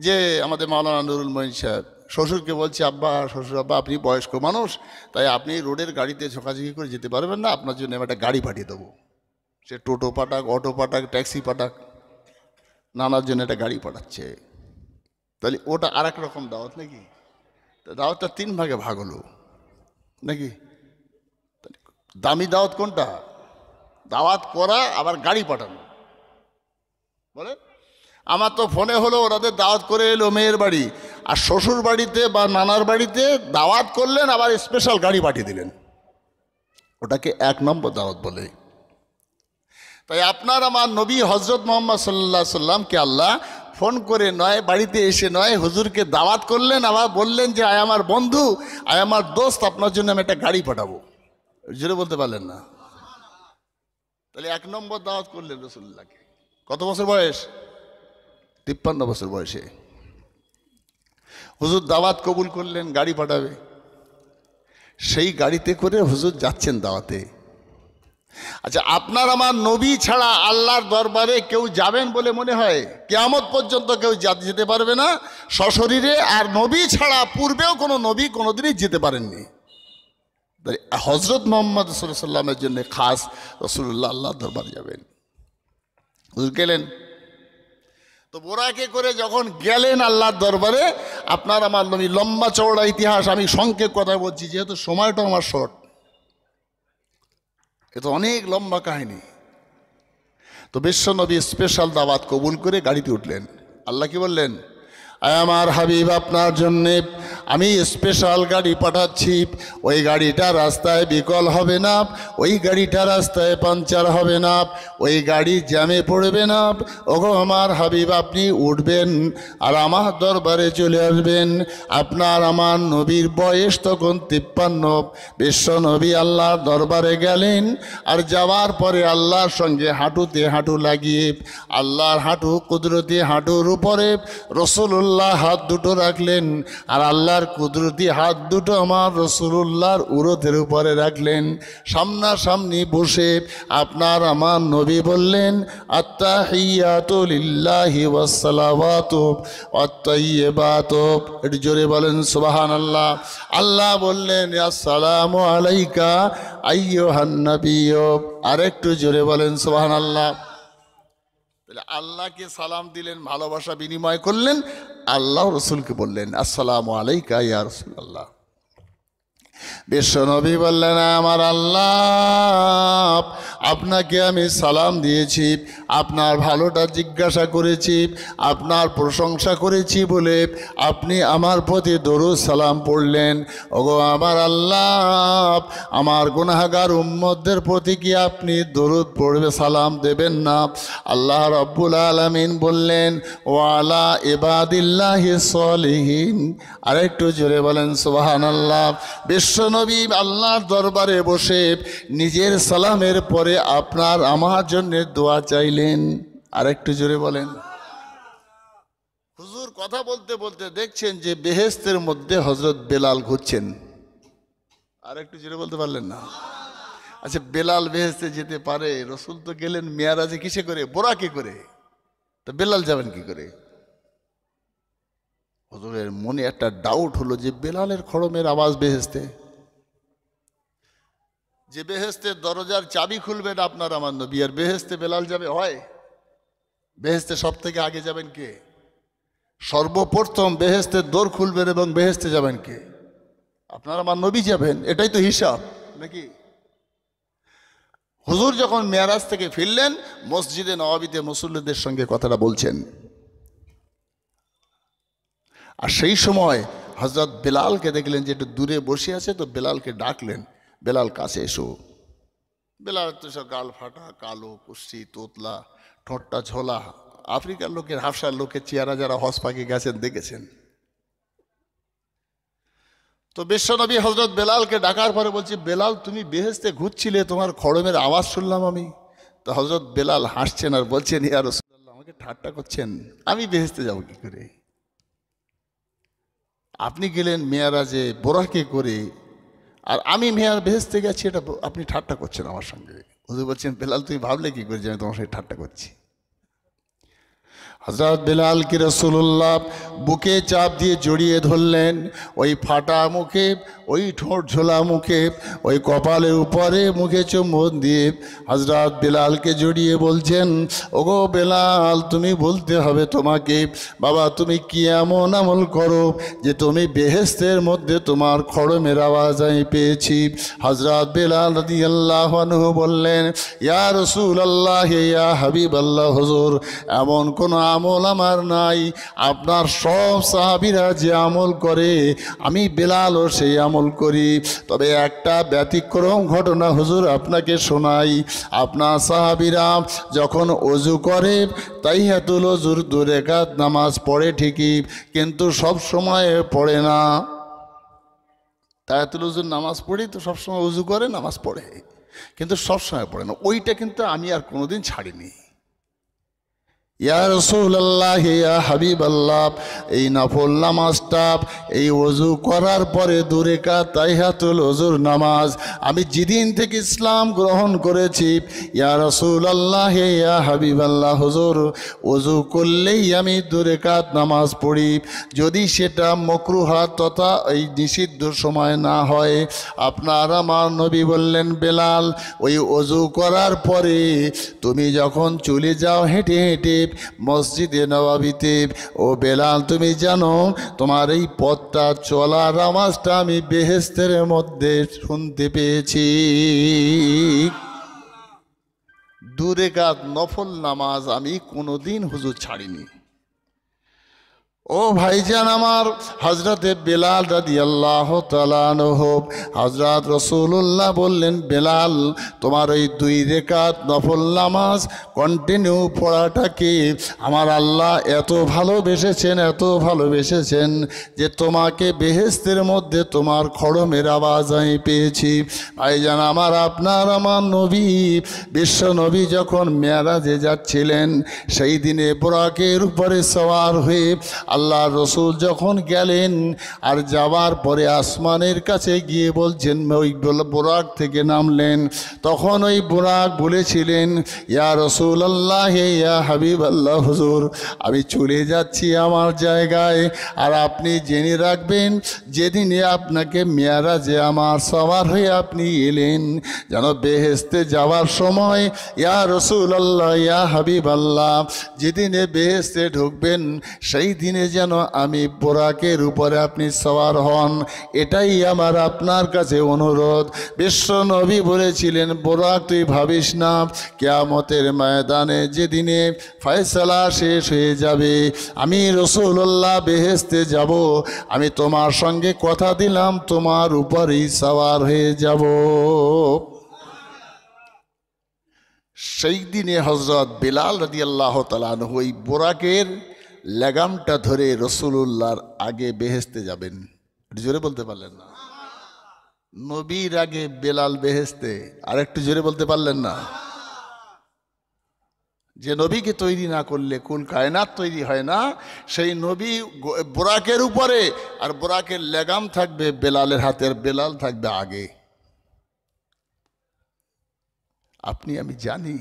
যে, আমাদের মাওলানা নুরুল মঈন সাহেব শ্বশুরকে বলছে, আব্বা, শ্বশুর আব্বা, আপনি বয়স্ক মানুষ, তাই আপনি রোডের গাড়িতে ঝোঁকাঝুঁকি করে যেতে পারবেন না, আপনার জন্য আমি একটা গাড়ি পাঠিয়ে দেবো। সে টোটো পাঠাক, অটো পাঠাক, ট্যাক্সি পাঠাক, নানার জন্য একটা গাড়ি পাঠাচ্ছে। তাহলে ওটা আর এক রকম দাওয়াত নাকি? তা দাওয়াতটা তিন ভাগে ভাগ হলো নাকি? দামি দাওয়াত কোনটা? দাওয়াত করা আবার গাড়ি পাঠানো। বলেন, আমার তো ফোনে হলো ওনাদের দাওয়াত করে এলো মেয়ের বাড়ি, আর শ্বশুর বাড়িতে বা নানার বাড়িতে দাওয়াত করলেন, আবার স্পেশাল গাড়ি পাঠিয়ে দিলেন। ওটাকে এক নম্বর দাওয়াত বলে। তাই আপনার আমার নবী হজরত মোহাম্মদ সাল্লাল্লাহু আলাইহি সাল্লামকে আল্লাহ ফোন করে নয়, বাড়িতে এসে নয়, হুজুরকে দাওয়াত করলেন, আবার বললেন যে, আয় আমার বন্ধু, আয় আমার দোস্ত, আপনার জন্য আমি একটা গাড়ি পাঠাবো। জোরে বলতে পারলেন না? তাহলে এক নম্বর দাওয়াত করলেন রসুল্লাহকে। কত বছর বয়স? 53 বছর বয়সে হুজুর দাওয়াত কবুল করলেন, গাড়ি পাঠাবে। সেই গাড়িতে করে হুজুর যাচ্ছেন দাওয়াতে। আচ্ছা, আপনার আমার নবী ছাড়া আল্লাহর দরবারে কেউ যাবেন বলে মনে হয়? কিয়ামত পর্যন্ত কেউ যেতে পারবে না সশরীরে। আর নবী ছাড়া পূর্বেও কোনো নবী কোনোদিনই যেতে পারেননি। হজরত মোহাম্মদ সাল্লাল্লাহু আলাইহি সাল্লামের জন্য খাস রাসূলুল্লাহ আল্লাহর দরবারে যাবেন। হুজুর গেলেন তো বোরাকে করে যখন গেলেন আল্লাহর দরবারে, আপনার আমার নবী, লম্বা চওড়া ইতিহাস, আমি সংক্ষেপ কথা বলছি যেহেতু সময়টা আমার শর্ট, এ তো অনেক লম্বা কাহিনী। তো বিশ্ব নবী স্পেশাল দাওয়াত কবুল করে গাড়িতে উঠলেন। আল্লাহ কি বললেন? আয় আমার হাবিব, আপনার জন্যে আমি স্পেশাল গাড়ি পাঠাচ্ছি। ওই গাড়িটা রাস্তায় বিকল হবে না, ওই গাড়িটা রাস্তায় পাঞ্চার হবে না, ওই গাড়ি জ্যামে পড়বে না। ওগো আমার হাবিব, আপনি উঠবেন আর আমার দরবারে চলে আসবেন। আপনার আমার নবীর বয়স তখন 53। বিশ্ব নবী আল্লাহর দরবারে গেলেন, আর যাওয়ার পরে আল্লাহর সঙ্গে হাঁটুতে হাঁটু লাগিয়ে, আল্লাহর হাঁটু কুদরতি হাঁটুর উপরে রাসূলুল্লাহ হাত দুটো রাখলেন, আর আল্লাহর কুদরতি হাত দুটো আমার রাসূলুল্লাহর উরুতের উপরে রাখলেন। সামনাসামনি বসে আপনার আমার নবী বললেন, আত্তাহিয়াতু লিল্লাহি ওয়াস সালাওয়াতু ওয়াত তাইয়্যিবাতু। একটু জোরে বলেন সুবহানাল্লাহ। আল্লাহ বললেন, আসসালামু আলাইকা আইয়ুহান নাবিয়্যু। আর একটু জোরে বলেন সুবহানাল্লাহ। তাহলে আল্লাহকে সালাম দিলেন, ভালোবাসা বিনিময় করলেন, আল্লাহ রসুলকে বললেন, আসসালামু আলাইকা ইয়া রাসূলুল্লাহ। বিশ্বনবী বললেন, আমার আল্লাহ, আপনাকে আমি সালাম দিয়েছি, আপনার ভালোটা জিজ্ঞাসা করেছি, আপনার প্রশংসা করেছি বলে আপনি আমার প্রতি দরুদ সালাম পড়লেন। ওগো আমার আল্লাহ, আমার গুনাহগার উম্মতদের প্রতি কি আপনি দরুদ পড়বে, সালাম দেবেন না? আল্লাহ রাব্বুল আলামিন বললেন, ওয়ালা ইবাদিল্লাহিস সলিহিন। আরেকটু জোরে বলেন সুবহানাল্লাহ। বিশ্বনবী আল্লাহর দরবারে বসে নিজের সালামের পরে আপনার আমার জন্য দোয়া চাইলেন। আরেকটু জোরে বলেন। হুজুর কথা বলতে বলতে দেখছেন যে বেহেশতের মধ্যে হযরত বেলাল ঘুরছেন। আরেকটু জোরে বলতে পারলেন না? আচ্ছা, বেলাল বেহেশতে যেতে পারে? রসুল তো গেলেন মেয়ারাজে কিসে করে? বোরাকে করে। তো বেলাল যাবেন কি করে? হুজুরের মনে একটা ডাউট হলো যে বেলালের খড়মের আওয়াজ বেহেশতে, যে বেহেশতের দরজার চাবি খুলবেন আপনার আমার নবী, আর বেহেশতে বেলাল যাবে হয়? বেহেশতে সব থেকে আগে যাবেন কে? সর্বপ্রথম বেহেশতের দোর খুলবেন এবং বেহেশতে যাবেন কে? আপনার আমার নবী যাবেন। এটাই তো হিসাব নাকি? হুজুর যখন মেয়ারাজ থেকে ফিরলেন, মসজিদে নওয়াবিতে মুসল্লিদের সঙ্গে কথাটা বলছেন, আর সেই সময় হযরত বেলালকে দেখলেন যে একটু দূরে বসে আছে, তো বেলালকে ডাকলেন, বেলাল কাছে এসো। বেলাল তো সব গাল ফাটা, কালো, কুষ্টি, তোতলা, ঠোঁটটা ঝোলা। আফ্রিকার লোকের, হাফসার লোকের চেহারা যারা হজ পাকে গেছেন দেখেছেন। তো বিশ্বনবী হজরত বেলালকে ডাকার পরে বলছে, বেলাল তুমি বেহেশতে ঘুরছিলে, তোমার খড়মের আওয়াজ শুনলাম আমি। তো হজরত বেলাল হাসছেন আর বলছেন, ইয়া রাসূলুল্লাহ, আমাকে ঠাট্টা করছেন? আমি বেহেশতে যাব কি করে? আপনি গেলেন মেয়ারাজে বোরাকে করে, আর আমি বেহেশতে গেছি, এটা আপনি ঠাট্টা করছেন আমার সঙ্গে। হুজুর বলছেন, বেলাল তুমি ভাবলে কি করে যে আমি তোমার সঙ্গে ঠাট্টা করছি? হযরত বেলালকে রাসূলুল্লাহ বুকে চাপ দিয়ে জড়িয়ে ধরলেন। ওই ফাটা মুখে, ওই ঠোঁট ঝোলা মুখে, ওই কপালের উপরে মুখে চুম্বন দিয়ে হযরত বেলালকে জড়িয়ে বলছেন, ওগো বেলাল, তুমি বলতে হবে তোমাকে, বাবা তুমি কি এমন আমল করো যে তুমি বেহেশতের মধ্যে তোমার খড়মের আওয়াজ আমি পেয়েছি? হযরত বেলাল রাদিয়াল্লাহু আনহু বললেন, ইয়া রাসূলুল্লাহ, ইয়া হাবিবাল্লাহ, হুজুর এমন কোন আমল আমার নাই। আপনার সব সাহাবীরা যে আমল করে আমি বেলালও সেই আমল করি। তবে একটা ব্যতিক্রম ঘটনা হুজুর আপনাকে শোনাই। আপনার সাহাবীরা যখন ওযু করে তাহিয়াতুল ওযুর 2 রাকাত নামাজ পড়ে ঠিকই, কিন্তু সব সময় পড়ে না। তাহিয়াতুল ওযুর নামাজ পড়ি তো সবসময় ওযু করে নামাজ পড়ে, কিন্তু সবসময় পড়ে না। ওইটা কিন্তু আমি আর কোনোদিন ছাড়িনি। ইয়া রাসূলুল্লাহ, ইয়া হাবিবাল্লাহ, এই নফল নামাজটা, এই ওযু করার পরে 2 রাকাত তাহিয়াতুল ওযুর নামাজ আমি যেদিন থেকে ইসলাম গ্রহণ করেছি, ইয়া রাসূলুল্লাহ, ইয়া হাবিবাল্লাহ, হুজুর ওযু করলেই আমি 2 রাকাত নামাজ পড়ি, যদি সেটা মাকরুহা তথা এই নিষিদ্ধ সময় না হয়। আপনার আমার নবী বললেন, বেলাল ওই ওযু করার পরে তুমি যখন চলে যাও হেঁটে হেঁটে মসজিদে নববীতে, ও বেলাল তুমি জানো তোমার এই পথটা চলার আওয়াজটা আমি বেহেশতের মধ্যে শুনতে পেয়েছি। 2 রাকাত নফল নামাজ আমি কোনোদিন হুজুর ছাড়িনি। ও ভাইজান আমার, হযরতে বেলাল রাদিয়াল্লাহু তাআলা আনহু, হযরত রাসূলুল্লাহ বললেন, বেলাল তোমার ওই 2 রাকাত নফল নামাজ কন্টিনিউ পড়াটাকে আমার আল্লাহ এত ভালোবেসেছেন, এত ভালোবেসেছেন যে তোমাকে বেহেশতের মধ্যে তোমার খড়মের আওয়াজ আমি পেয়েছি। ভাইজান আমার, আপনার আমার নবী, বিশ্ব নবী যখন মেরাজে যাচ্ছিলেন, সেই দিনে বুরাকের উপরে সওয়ার হয়ে আল্লাহ রসুল যখন গেলেন, আর যাওয়ার পরে আসমানের কাছে গিয়ে বলছেন, ওই বুরাক থেকে নামলেন, তখন ওই বুরাক বলেছিলেন, ইয়া রাসূলুল্লাহ, ইয়া হাবিবাল্লাহ, হুজুর আমি চলে যাচ্ছি আমার জায়গায়, আর আপনি জেনে রাখবেন যেদিনে আপনাকে মেরাজে আমার সওয়ার হয়ে আপনি এলেন, যেন বেহেশতে যাওয়ার সময়, ইয়া রাসূলুল্লাহ, ইয়া হাবিবাল্লাহ, যেদিনে বেহেশতে ঢুকবেন সেই দিনে যেন আমি বুরাকের উপরে আপনি সওয়ার হন, এটাই আমার আপনার কাছে অনুরোধ। বিশ্ব নবী বলেছিলেন, বুরাক তুই ভাবিস না, কিয়ামতের ময়দানে যেদিনে ফয়সালা শেষ হয়ে যাবে, আমি রাসূলুল্লাহ বেহেশতে যাব, আমি তোমার সঙ্গে কথা দিলাম তোমার উপরেই সওয়ার হয়ে যাব। সেই দিনে হযরত বেলাল রাদিয়াল্লাহু তাআলা আনহু ওই বুরাকের লাগামটা ধরে রাসূলুল্লাহর আগে বেহেশতে যাবেন। জোরে বলতে পারলেন না? নবীর আগে বেলাল বেহেশতে, আর একটু জোরে বলতে পারলেন না? যে নবীকে তৈরি না করলে কুল কায়নাত তৈরি হয় না, সেই নবী বুরাকের উপরে, আর বুরাকের লাগাম থাকবে বেলালের হাতের, বেলাল থাকবে আগে। আপনি আমি জানি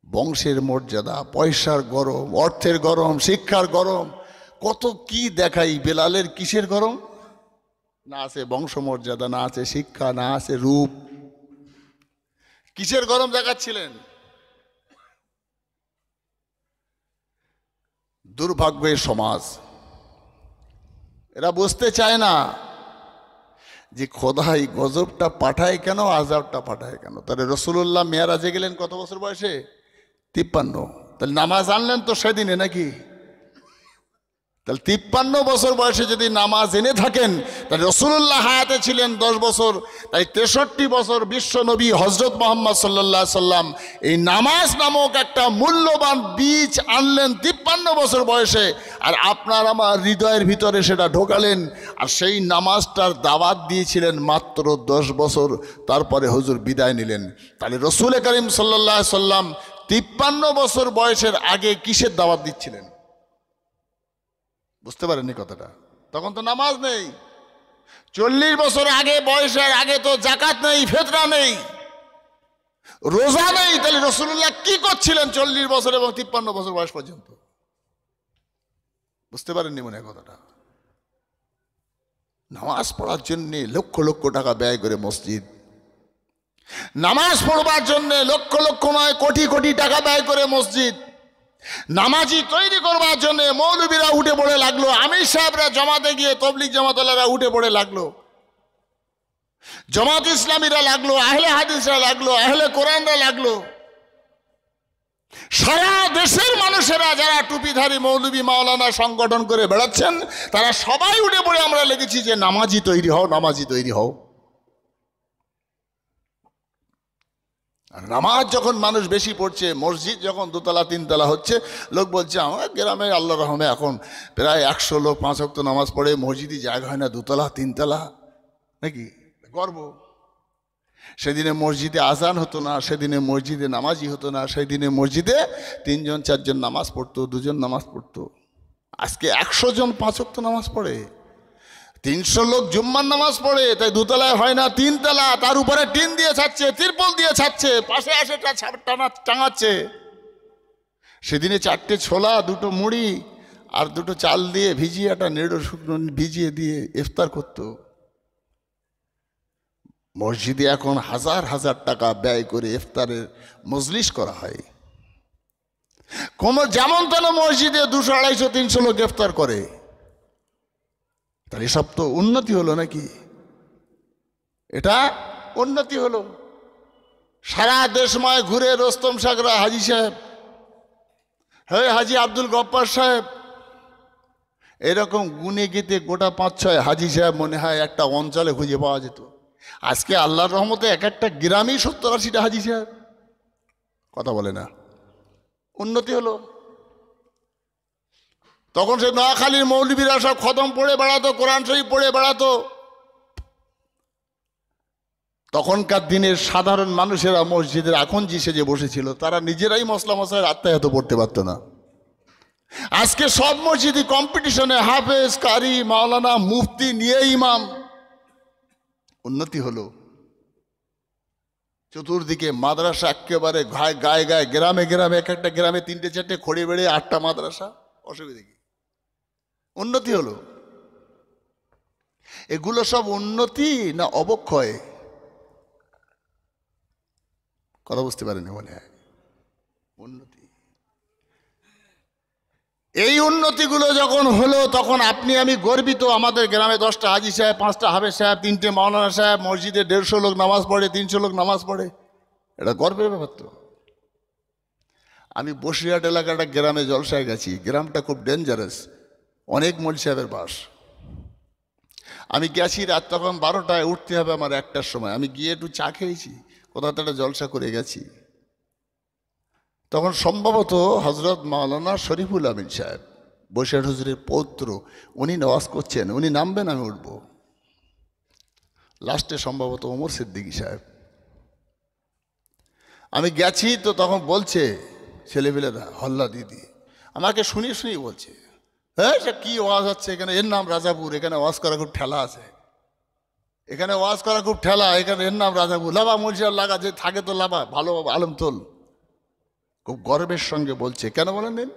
বংশের মর্যাদা, পয়সার গরম, অর্থের গরম, শিক্ষার গরম, কত কি দেখাই, বেলালের কিসের গরম? না আছে বংশমর্যাদা, না আছে শিক্ষা, না আছে রূপ, কিসের গরম দেখাচ্ছিলেন? দুর্ভাগ্যের সমাজ, এরা বুঝতে চায় না যে খোদাই গজবটা পাঠায় কেন, আযাবটা পাঠায় কেন। তাহলে রাসূলুল্লাহ মেরাজে গেলেন কত বছর বয়সে? 53। তাহলে নামাজ আনলেন তো সেদিনে নাকি? তাহলে 53 বছর বয়সে যদি নামাজ এনে থাকেন, তাহলে রাসূলুল্লাহ হায়াতে ছিলেন 10 বছর, তাই 63 বছর বিশ্ব নবী হযরত মুহাম্মদ সাল্লাল্লাহু আলাইহি সাল্লাম এই নামাজ নামক একটা মূল্যবান বীজ আনলেন 53 বছর বয়সে, আর আপনার আমার হৃদয়ের ভিতরে সেটা ঢোকালেন। আর সেই নামাজটার দাওয়াত দিয়েছিলেন মাত্র 10 বছর, তারপরে হুজুর বিদায় নিলেন। তাহলে রাসূল করিম সাল্লাল্লাহু আলাইহি সাল্লাম 53 বছর বয়সের আগে কিসের দাওয়াত দিচ্ছিলেন? বুঝতে পারেননি কথাটা? তখন তো নামাজ নেই। 40 বছর আগে বয়সের আগে তো জাকাত নেই, ফিতরা নেই, রোজা নেই। তাহলে রাসূলুল্লাহ কি করছিলেন 40 বছর এবং 53 বছর বয়স পর্যন্ত? বুঝতে পারেননি মনে হয় কথাটা? নামাজ পড়ার জন্য লক্ষ লক্ষ টাকা ব্যয় করে মসজিদ, নামাজ পড়বার জন্য লক্ষ লক্ষ নয় কোটি কোটি টাকা ব্যয় করে মসজিদ, নামাজি তৈরি করবার জন্য মৌলবীরা উঠে পড়ে লাগলো, আমির সাহেবরা জমাতে গিয়ে তবলিগ জামাতওয়ালারা উঠে পড়ে লাগলো, জামাত ইসলামীরা লাগলো, আহলে হাদিসরা লাগলো, আহলে কোরআনরা লাগলো। সারা দেশের মানুষেরা যারা টুপিধারী মৌলবী মাওলানা সংগঠন করে বেড়াচ্ছেন, তারা সবাই উঠে পড়ে আমরা লেগেছি যে নামাজি তৈরি হও, নামাজি তৈরি হও। আর নামাজ যখন মানুষ বেশি পড়ছে, মসজিদ যখন 2 তলা 3 তলা হচ্ছে, লোক বলছে আমার গ্রামে আল্লাহ রহমে এখন প্রায় 100 লোক 5 ওয়াক্ত নামাজ পড়ে, মসজিদই জায়গা হয় না 2 তলা 3 তলা, নাকি? গর্ব। সেদিনে মসজিদে আজান হতো না, সেদিনে মসজিদে নামাজি হতো না, সেদিনে মসজিদে 3 জন 4 জন নামাজ পড়তো, 2 জন নামাজ পড়তো। আজকে 100 জন 5 ওয়াক্ত নামাজ পড়ে, 300 লোক জুম্মার নামাজ পড়ে, তাই 2 তলায় হয় না 3 তলা, তার উপরে টিন দিয়ে ছাড়ছে, তিরপল দিয়ে ছাড়ছে, পাশে আসে টাঙাচ্ছে। সেদিনে 4টে ছোলা, 2টো মুড়ি আর 2টো চাল দিয়ে ভিজিয়ে, একটা নেড়ো শুকনো ভিজিয়ে দিয়ে ইফতার করতো। মসজিদে এখন হাজার হাজার টাকা ব্যয় করে ইফতারের মজলিস করা হয়। যেমন তেন মসজিদে 200, 250, 300 লোক ইফতার করে। তাহলে সব তো উন্নতি হলো নাকি? এটা উন্নতি হলো। সারা দেশময় ঘুরে রোস্তম সাগরা হাজি সাহেব, হ্যাঁ হাজি আব্দুল গফফার সাহেব, এরকম গুনে গেতে গোটা 5-6 হাজি সাহেব মনে হয় একটা অঞ্চলে খুঁজে পাওয়া যেত। আজকে আল্লাহর রহমতে এক একটা গ্রামেই 70-80টা হাজি সাহেব। কথা বলে না? উন্নতি হলো। তখন সে নোয়াখালীর মৌলবীরা সব খতম পড়ে বেড়াতো, কোরআন শরীফ পড়ে বেড়াতো। তখনকার দিনের সাধারণ মানুষেরা মসজিদের আখঞ্জি সেজে বসেছিল, তারা নিজেরাই মশলা মশাইয়ের আত্মায়াত পড়তে পারত না। আজকে সব মসজিদই কম্পিটিশনে হাফেজ, কারি, মাওলানা, মুফতি নিয়ে ইমাম। উন্নতি হলো। চতুর্দিকে মাদ্রাসা একেবারে গায়ে গায়ে, গ্রামে গ্রামে, এক একটা গ্রামে 3টে 4টে, খড়ি বেড়ে 8টা মাদ্রাসা। অসুবিধা কি? উন্নতি হলো। এগুলো সব উন্নতি না অবক্ষয়? কথা বুঝতে পারেনি মনে হয়? উন্নতি। এই উন্নতিগুলো যখন হলো তখন আপনি আমি গর্বিত। আমাদের গ্রামে 10টা হাজি সাহেব, 5টা হাফেজ সাহেব, 3টে মাওলানা সাহেব, মসজিদে 150 লোক নামাজ পড়ে, 300 লোক নামাজ পড়ে। এটা গর্বের ব্যাপার তো। আমি বসিরহাট এলাকাটা গ্রামে জলসায় গেছি। গ্রামটা খুব ডেঞ্জারাস, অনেক মৌলভী সাহেবের বাস। আমি গেছি রাত তখন 12টায়, উঠতে হবে আমার 1টার সময়। আমি গিয়ে একটু চা খেয়েছি, কোথাও একটা জলসা করে গেছি। তখন সম্ভবত হজরত মাওলানা শরীফুল আমিন সাহেব, বসিরহাট হুজুরের পৌত্র, উনি নামাজ করছেন। উনি নামবেন, আমি উঠব। লাস্টে সম্ভবত ওমর সিদ্দিকী সাহেব। আমি গেছি তো তখন বলছে ছেলেপেলেরা হল্লা দিদি, আমাকে শুনিয়ে শুনিয়ে বলছে, হ্যাঁ সে কী ওয়াজ হচ্ছে এখানে, এর নাম রাজাপুর, এখানে ওয়াজ করা খুব ঠেলা আছে, এখানে ওয়াজ করা খুব ঠেলা, এখানে এর নাম রাজাপুর, লাভা মলসিয়ার লাগা, যে থাকে তো লাভা, ভালো আলম তোল। খুব গর্বের সঙ্গে বলছে। কেন বলেন দিন?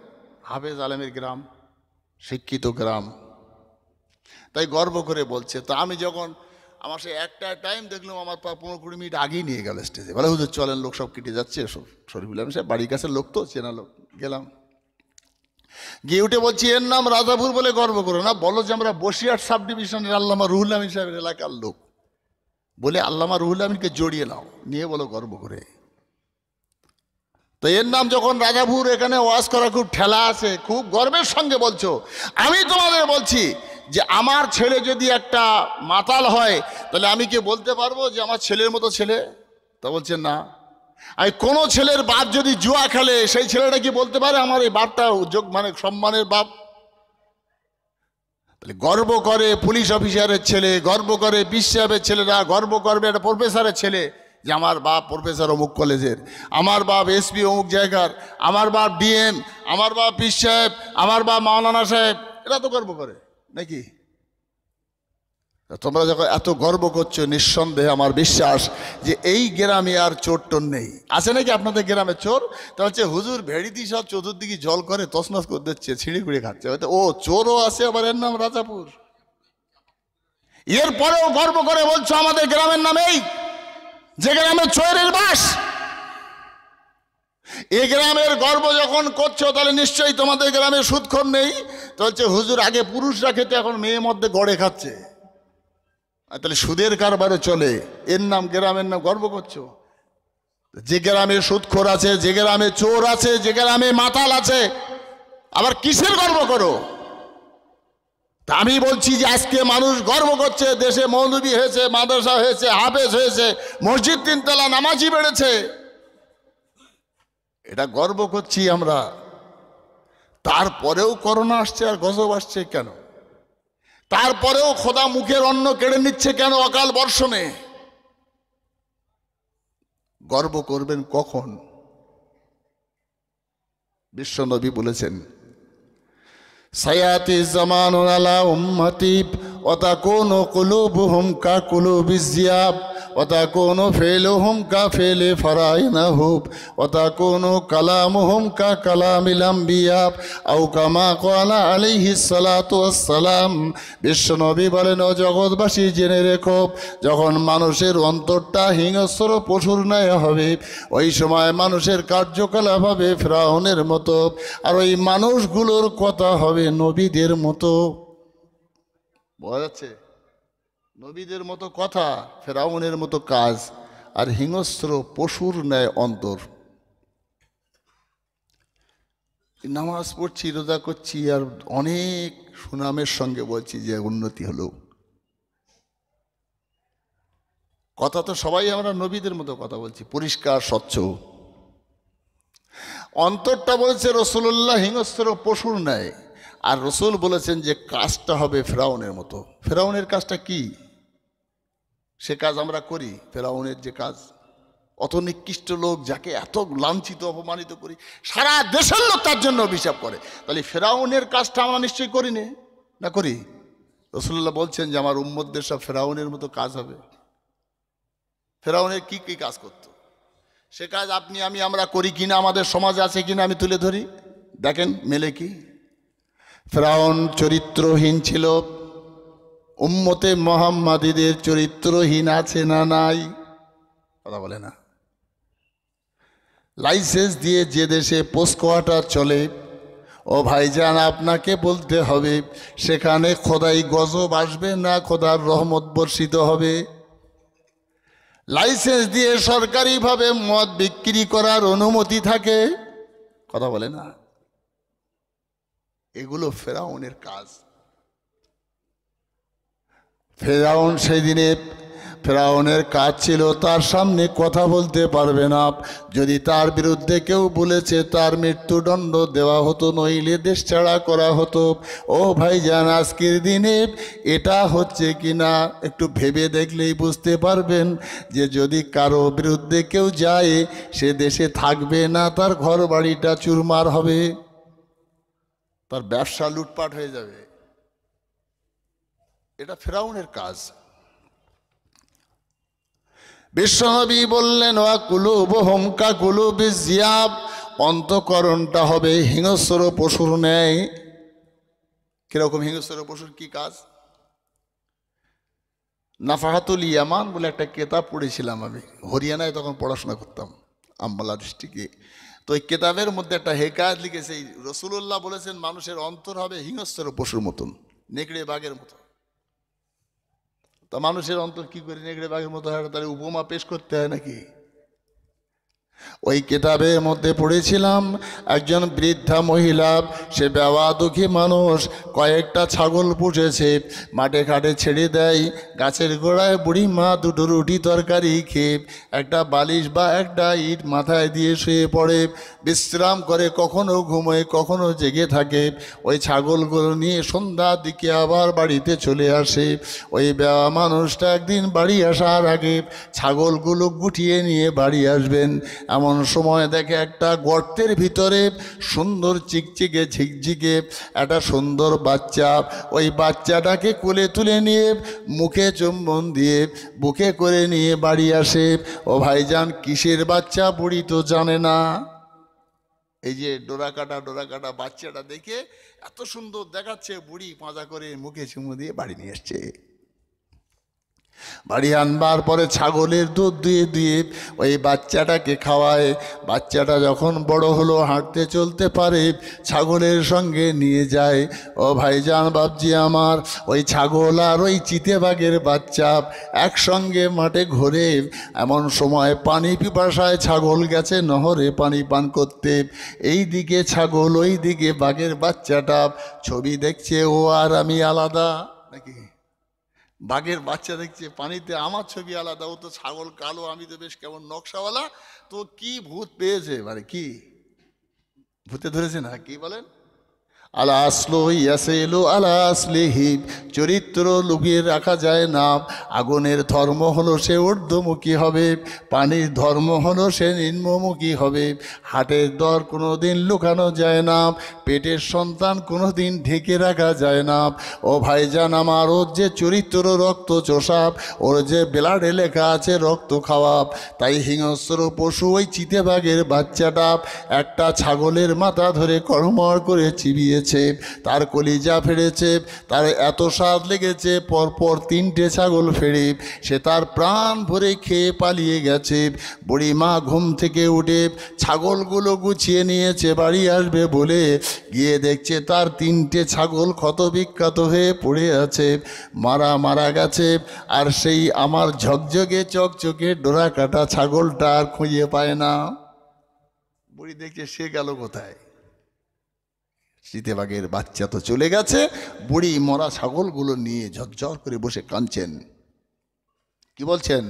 হাফেজ আলমের গ্রাম, শিক্ষিত গ্রাম, তাই গর্ব করে বলছে। তো আমি যখন আমার সে একটা টাইম দেখলাম, আমার 15-20 মিনিট আগেই নিয়ে গেল স্টেজে, বলে হুজুর চলেন, লোক সব কেটে যাচ্ছে, সব শরীফুল আমিন সাহেব বাড়ির কাছে লোক তো, চেনা লোক। গেলাম, গিয়ে উঠে বলছি এর নাম রাজাপুর বলে গর্ব করো না, বলো যে আমরা বসিরহাট সাব ডিভিশনের আল্লামা রুহুল আমিন সাহেবের এলাকার লোক, বলে আল্লামা রুহুল আমিনকে জড়িয়ে নাও, নিয়ে বলো গর্ব করে। তো এর নাম যখন রাজাপুর, এখানে ওয়াজ করা খুব ঠেলা আছে, খুব গর্বের সঙ্গে বলছো। আমি তোমাদের বলছি যে আমার ছেলে যদি একটা মাতাল হয়, তাহলে আমি কি বলতে পারবো যে আমার ছেলের মতো ছেলে? তা বলছেন না। আর কোনো ছেলের বাপ যদি জুয়া খেলে, সেই ছেলেটা কি বলতে পারে আমার এই বাপটা যোগ মানে সম্মানের বাপ? তাহলে গর্ব করে পুলিশ অফিসারের ছেলে, গর্ব করে পীর সাহেবের ছেলেরা, গর্ব করবে একটা প্রফেসরের ছেলে যে আমার বাপ প্রফেসর অমুক কলেজের, আমার বাপ এসপি অমুক জায়গার, আমার বাপ ডিএম, আমার বাপ পীর সাহেব, আমার বাপ মাওলানা সাহেব। এরা তো গর্ব করে নাকি? তোমরা যখন এত গর্ব করছো, নিঃসন্দেহে আমার বিশ্বাস যে এই গ্রামে আর চোর টোর নেই। আছে নাকি আপনাদের গ্রামে চোর? তা হচ্ছে হুজুর ভেড়ি দিয়ে সব চতুর্দিকে জল করে তছনছ করে দিচ্ছে, ছিঁড়ে খুঁড়ে খাচ্ছে। হয়তো ও চোরও আছে, আবার এর নাম রাজাপুর। এরপরেও গর্ব করে বলছো আমাদের গ্রামের নাম এই, যে গ্রামে চোরের বাস। এই গ্রামের গর্ব যখন করছো, তাহলে নিশ্চয়ই তোমাদের গ্রামে সুদখোর নেই। তো হচ্ছে হুজুর আগে পুরুষরা খেতে, এখন মেয়ে মধ্যে গড়ে খাচ্ছে। তাহলে সুদের কারবারে চলে, এর নাম গ্রামের নাম গর্ব করছো? যে গ্রামে সুদখোর আছে, যে গ্রামে চোর আছে, যে গ্রামে মাতাল আছে, আবার কিসের গর্ব করো? তা আমি বলছি যে আজকে মানুষ গর্ব করছে, দেশে মৌলবি হয়েছে, মাদ্রাসা হয়েছে, হাফেজ হয়েছে, মসজিদ তিনতলা, নামাজি বেড়েছে, এটা গর্ব করছি আমরা। তারপরেও করোনা আসছে আর গজব আসছে কেন? তারপরেও খোদা মুখের অন্ন কেড়ে নিচ্ছে কেন অকাল বর্ষণে? গর্ব করবেন কখন? বিশ্বনবী বলেছেন, সায়াতি জামানুন আলা উম্মতি ওয়া তাকুনু কুলুবুহুম কা কুলুবিজ জিয়াব ওয়া তাকুনু ফিলুহুম কা ফিলি ফারাইনাহুব ওয়া তাকুনু কালামুহুম কা কালামিল আমবিয়া আও কামা ক্বালা আলাইহিস সালাতু ওয়াস সালাম। বিশ্বনবী বলেন, ও জগৎবাসী জেনে রেখো, যখন মানুষের অন্তরটা হিংস্র পশুর ন্যায় হবে, ওই সময় মানুষের কার্যকলাপ হবে ফিরআউনের মতো, আর ওই মানুষগুলোর কথা হবে নবীদের মতো। বোঝা যাচ্ছে? নবীদের মতো কথা, ফেরাউনের মতো কাজ, আর হিংস্র পশুর ন্যায় অন্তর। নামাজ পড়ছি, রোজা করছি, আর অনেক সুনামের সঙ্গে বলছি যে উন্নতি হলো। কথা তো সবাই আমরা নবীদের মতো কথা বলছি, পরিষ্কার স্বচ্ছ। অন্তরটা বলছে রসুল্লাহ হিংস্র পশুর ন্যায়, আর রসুল বলেছেন যে কাজটা হবে ফেরাউনের মতো। ফেরাউনের কাজটা কি? সে কাজ আমরা করি? ফেরাউনের যে কাজ, অত নিকৃষ্ট লোক, যাকে এত লাঞ্ছিত অপমানিত করি, সারা দেশের লোক তার জন্য অভিশাপ করে, তাহলে ফেরাউনের কাজটা আমরা নিশ্চয়ই করি না করি? রসুল্লাহ বলছেন যে আমার উম্মতদের সব ফেরাউনের মতো কাজ হবে। ফেরাউনের কি কি কাজ করতো, সে কাজ আপনি আমি আমরা করি কিনা, আমাদের সমাজে আছে কিনা আমি তুলে ধরি, দেখেন মেলে কি। ফেরাউন চরিত্রহীন ছিল, উম্মতে মুহাম্মাদীদের চরিত্রহীন আছে না নাই? কথা বলে না। লাইসেন্স দিয়ে যে দেশে পোস্ট কোয়ার্টার চলে, ও ভাইজান আপনাকে বলতে হবে সেখানে খোদাই গজব আসবে না খোদার রহমত বর্ষিত হবে? লাইসেন্স দিয়ে সরকারিভাবে মদ বিক্রি করার অনুমতি থাকে? কথা বলে না। এগুলো ফেরাউনের কাজ। ফেরাউন সেদিনে, ফেরাউনের কাজ ছিল তার সামনে কথা বলতে পারবে না, যদি তার বিরুদ্ধে কেউ বলেছে তার মৃত্যুদণ্ড দেওয়া হতো, নইলে দেশ ছাড়া করা হতো। ও ভাইজান, আজকের দিনে এটা হচ্ছে কি না একটু ভেবে দেখলেই বুঝতে পারবেন যে যদি কারো বিরুদ্ধে কেউ যায়, সে দেশে থাকবে না, তার ঘর বাড়িটা চুরমার হবে, তার ব্যবসা লুটপাট হয়ে যাবে। এটা ফেরাউনের কাজ। বিশ্বনবী বললেন, ওয়া কুলুবুহুম কা কুলুবিজ জিয়াব, অন্তঃকরণটা হবে হিংস্র পশুর ন্যায়। কিরকম হিংস্র পশুর কি কাজ? নাফাহাতুল ইয়ামান বলে একটা কেতাব পড়েছিলাম আমি, হরিয়ানায় তখন পড়াশোনা করতাম, আম্বালা ডিস্ট্রিক্টে। তো ওই কেতাবের মধ্যে একটা হেকায়াত লিখেছে, রসুল্লাহ বলেছেন মানুষের অন্তর হবে হিংস্র পশুর মতন, নেকড়ে বাঘের মতো। তা মানুষের অন্তর কি করে নেকড়ে বাঘের মতো হয়? তাহলে উপমা পেশ করতে হয় নাকি? ওই কিতাবের মধ্যে পড়েছিলাম একজন বৃদ্ধা মহিলা, সে বেওয়া দুঃখী মানুষ, কয়েকটা ছাগল পুষেছে, মাঠে ঘাটে ছেড়ে দেয়। গাছের গোড়ায় বুড়ি মা দুটো রুটি তরকারি খেয়ে একটা বালিশ বা একটা ইট মাথায় দিয়ে শুয়ে পড়ে, বিশ্রাম করে, কখনো ঘুমোয়, কখনো জেগে থাকে। ওই ছাগলগুলো নিয়ে সন্ধ্যার দিকে আবার বাড়িতে চলে আসে। ওই বেওয়া মানুষটা একদিন বাড়ি আসার আগে ছাগলগুলো গুটিয়ে নিয়ে বাড়ি আসবেন, এমন সময় দেখে একটা গর্তের ভিতরে সুন্দর চিকচিকে ঝিকঝিকে একটা সুন্দর বাচ্চা। ওই বাচ্চাটাকে কোলে তুলে নিয়ে মুখে চুম্বন দিয়ে বুকে করে নিয়ে বাড়ি আসে। ও ভাইজান, কিসের বাচ্চা বুড়ি তো জানে না। এই যে ডোরা কাটা বাচ্চাটা দেখে এত সুন্দর দেখাচ্ছে, বুড়ি পাঁজা করে মুখে চুমু দিয়ে বাড়ি নিয়ে এসছে। বাড়ি আনবার পরে ছাগলের দুধ দিয়ে দিয়ে ওই বাচ্চাটাকে খাওয়ায়। বাচ্চাটা যখন বড় হলো, হাঁটতে চলতে পারে, ছাগলের সঙ্গে নিয়ে যায়। ও ভাইজান বাবজি আমার, ওই ছাগল আর ওই চিতেবাঘের বাচ্চা একসঙ্গে মাঠে ঘোরে। এমন সময় পানি পিপাসায় ছাগল গেছে নহরে পানি পান করতে। এই দিকে ছাগল, ওই দিকে বাঘের বাচ্চাটা ছবি দেখছে, ও আর আমি আলাদা নাকি? বাঘের বাচ্চা দেখছে পানিতে, আমার ছবি আলাদা, ও তো ছাগল কালো, আমি তো বেশ কেমন নকশাওয়ালা। তো কি ভূত পেয়েছে, মানে কি ভূতে ধরেছে না, কি বলেন? আলা আসলো ইয়াসেলো আলা আসলিহি, চরিত্র লুকিয়ে রাখা যায় না। আগুনের ধর্ম হলো সে ঊর্ধ্বমুখী হবে, পানির ধর্ম হলো সে নিম্নমুখী হবে। হাটের দর কোনো দিন লুকানো যায় না, পেটের সন্তান কোনো দিন ঢেকে রাখা যায় না। ও ভাইজান আমার, ওর যে চরিত্র রক্ত চোষাপ, ওর যে ব্লাডে লেখা আছে রক্ত খাওয়া। তাই হিংস্র পশু ওই চিতেবাঘের বাচ্চাটা একটা ছাগলের মাথা ধরে কড়মড় করে চিবিয়ে, তার কলিজা ফেড়েছে, তার এত স্বাদ লেগেছে, পরপর 3টে ছাগল ফেড়ে সে তার প্রাণ ভরে খেয়ে পালিয়ে গেছে। বুড়িমা ঘুম থেকে উঠে ছাগলগুলো গুছিয়ে নিয়েছে বাড়ি আসবে বলে, গিয়ে দেখছে তার 3টে ছাগল ক্ষতবিক্ষত হয়ে পড়ে আছে, মারা গেছে। আর সেই আমার ঝকঝকে চকচকে ডোরা কাটা ছাগলটা আর খুঁজে পায় না। বুড়ি দেখছে সে গেল কোথায়, চিতেবাঘের বাচ্চা তো চলে গেছে। বুড়ি মরা ছাগলগুলো নিয়ে ঝরঝর করে বসে কাঁদছেন। কি বলছেন?